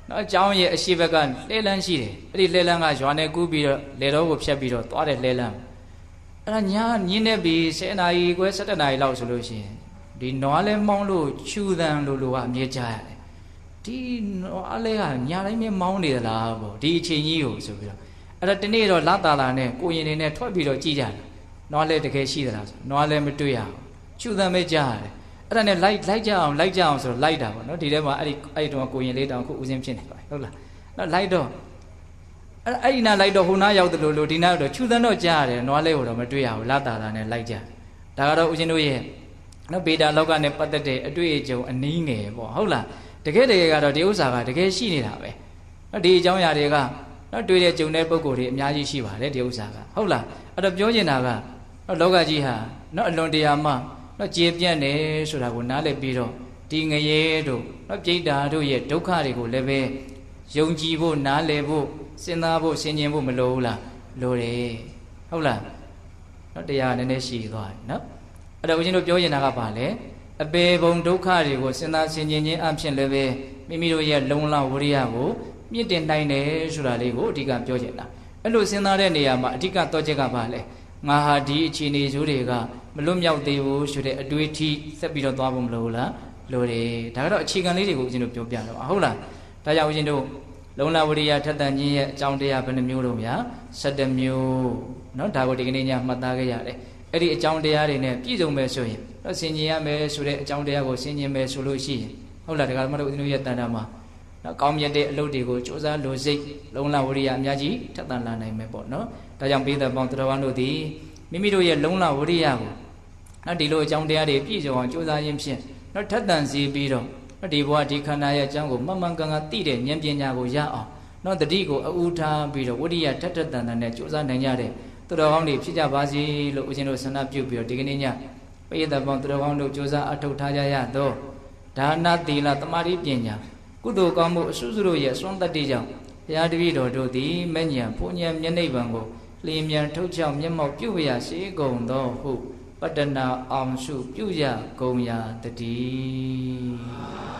နော်เจ้าရဲ့အရှိဘက်ကလှဲလန်းရှိတယ်အဲ့ဒီလှဲလန်းကရွာနဲ့ကူးပြီးတော့လေတော်ကိုဖြတ်ပြီးတော့သွားတဲ့လှဲလန်းအဲ့ဒါညင်းနေပြီး10နာရီခွဲ17နာရီလောက်ဆိုလို့ရှိရင်ဒီနွားလဲမောင်းလို့ချူတန်လို့ကအမြဲကြားရတယ်ဒီနွားလဲကညာတိုင်းမြမောင်းနေသလားပေါ့ဒီအချိန်ကြီးကိုဆိုပြီးတော့အဲ့ဒါဒီနေ့တော့လာတာလာနဲ့ကိုရင်နေနဲ့ထွက်ပြီးတော့ကြည်ကြတယ်နွားလဲတကယ်ရှိသလားဆိုနွားလဲမတွေ့ရဘူးချူတန်ပဲကြားရတယ်အဲ့ဒါနဲ့လိုက်ကြအောင်ဆိုတော့လိုက်တာပေါ့နော်ဒီထဲမှာအဲ့ဒီတော့ကိုရင်လေးတောင်ခုဦးစင်းဖြစ်နေပါဟုတ်လားနော်လိုက်တော့အဲ့ဒီနာလိုက်တော့ဟိုနာရောက်တယ်လို့ဒီနာတော့ချူတန်တော့ကြားရတယ်နွားလဲကိုတော့မတွေ့ရဘူးလာတာလာနဲ့လိုက်ကြဒါကတော့ဦးဇင်းတို့ရဲ့နော်ဗေဒလောကနဲ့ပတ်သက်တဲ့အတွေ့အကြုံအနည်းငယ်ပေါ့ဟုတ်လားတကယ်ကတော့ဒီဥစ္စာကတကယ်ရှိနေတာပဲနော်ဒီအကြောင်းအရာတွေကနော်တွေ့တဲ့ကြုံတဲ့ပုံကိုယ်တွေအများကြီးရှိပါတယ်ဒီဥစ္စာကဟုတ်လားအဲ့တော့ပြောချင်တာကနော်လောကကြီးဟာနော်အလွန်တရာမှနော်ကျေပြန့်တယ်ဆိုတာကိုနားလည်ပြီးတော့ဒီငရဲတို့နော်ပြိတ္တာတို့ရဲ့ဒုက္ခတွေကိုလည်းပဲယုံကြည်ဖို့နားလည်ဖို့စဉ်းစားဖို့ဆင်ခြင်ဖို့မလိုဘူးလားလိုတယ်ဟုတ်လားနော်တရားနည်းနည်းရှိသွားတယ်နော်အဲ့တော့ဦးဇင်းတို့ပြောချင်တာကဘာလဲအပေဘုံဒုက္ခတွေကိုစဉ်းစားဆင်ခြင်ခြင်းအဖြစ်လည်းပဲမိမိတို့ရဲ့လုံလဝရိယကိုမြင့်တင်နိုင်တယ်ဆိုတာလေးကိုအဓိကပြောချင်တာအဲ့လိုစဉ်းစားတဲ့နေရာမှာအဓိကတော့ချက်ကဘာလဲငါဟာဒီအခြေအနေဇိုးတွေကမလွတ်မြောက်သေးဘူးဆိုတဲ့အတွေးထိဆက်ပြီးတော့သွားဖို့မလိုဘူးလားလိုတယ်ဒါကတော့အခြေခံလေးတွေကိုဦးဇင်းတို့ပြောပြတော့ဟုတ်လားဒါကြောင့်ဦးဇင်းတို့လုံလဝရိယထက်တန်ခြင်းရဲ့အကြောင်းတရားဘယ်နှမျိုးလုံးများ17မျိုးเนาะဒါကိုဒီကနေ့ညမှတ်သားခဲ့ရတယ်အဲ့ဒီအကြောင်းတရားတွေနဲ့ပြည့်စုံမယ်ဆိုရင်တော့ဆင်ခြင်ရမယ်ဆိုတဲ့အကြောင်းတရားကိုဆင်ခြင်မယ်ဆိုလို့ရှိရင်ဟုတ်လားဒါကမှတို့ဦးဇင်းတို့ရဲ့တန်တာမှာနော်ကောင်းမြတ်တဲ့အလုပ်တွေကိုစ조사လိုစိတ်လုံလဝရိယအများကြီးထက်သန်လာနိုင်မယ်ပေါ့နော်ဒါကြောင့်ပိဿပေါင်းတော်ဝန်တို့သည်မိမိတို့ရဲ့လုံလဝရိယကိုနော်ဒီလိုအကြောင်းတရားတွေပြည့်စုံအောင်စ조사ရင်းဖြင့်နော်ထက်သန်စေပြီးတော့နော်ဒီဘဝဒီခန္ဓာရဲ့အကြောင်းကိုမှန်မှန်ကန်ကန်သိတဲ့ဉာဏ်ပညာကိုရအောင်နော်တတိကိုအူထားပြီးတော့ဝိရိယထက်ထက်သန်သန်နဲ့စ조사နိုင်ကြတဲ့သူတော်ကောင်းတွေဖြစ်ကြပါစေလို့ဦးဇင်းတို့ဆန္ဒပြုပြီးတော့ဒီကနေ့ညပိဿပေါင်းသူတော်ကောင်းတို့စ조사အထောက်ထားကြရတော့ဒါနသီလသမာဓိပညာကုသိုလ်ကောင်းမှုအစွစုတို့ရဲ့စွမ်းတတ္တိကြောင့်ဘုရားတပည့်တော်တို့သည်မဉ္ဇဉ်ဘုံဉဏ်မျက်နှိပ်ပံကိုလျင်မြန်ထုတ်ချောက်မျက်မှောက်ပြုရစေကုန်သောဟုပတ္တနာအောင်စုပြုရကုန်ရာတည်း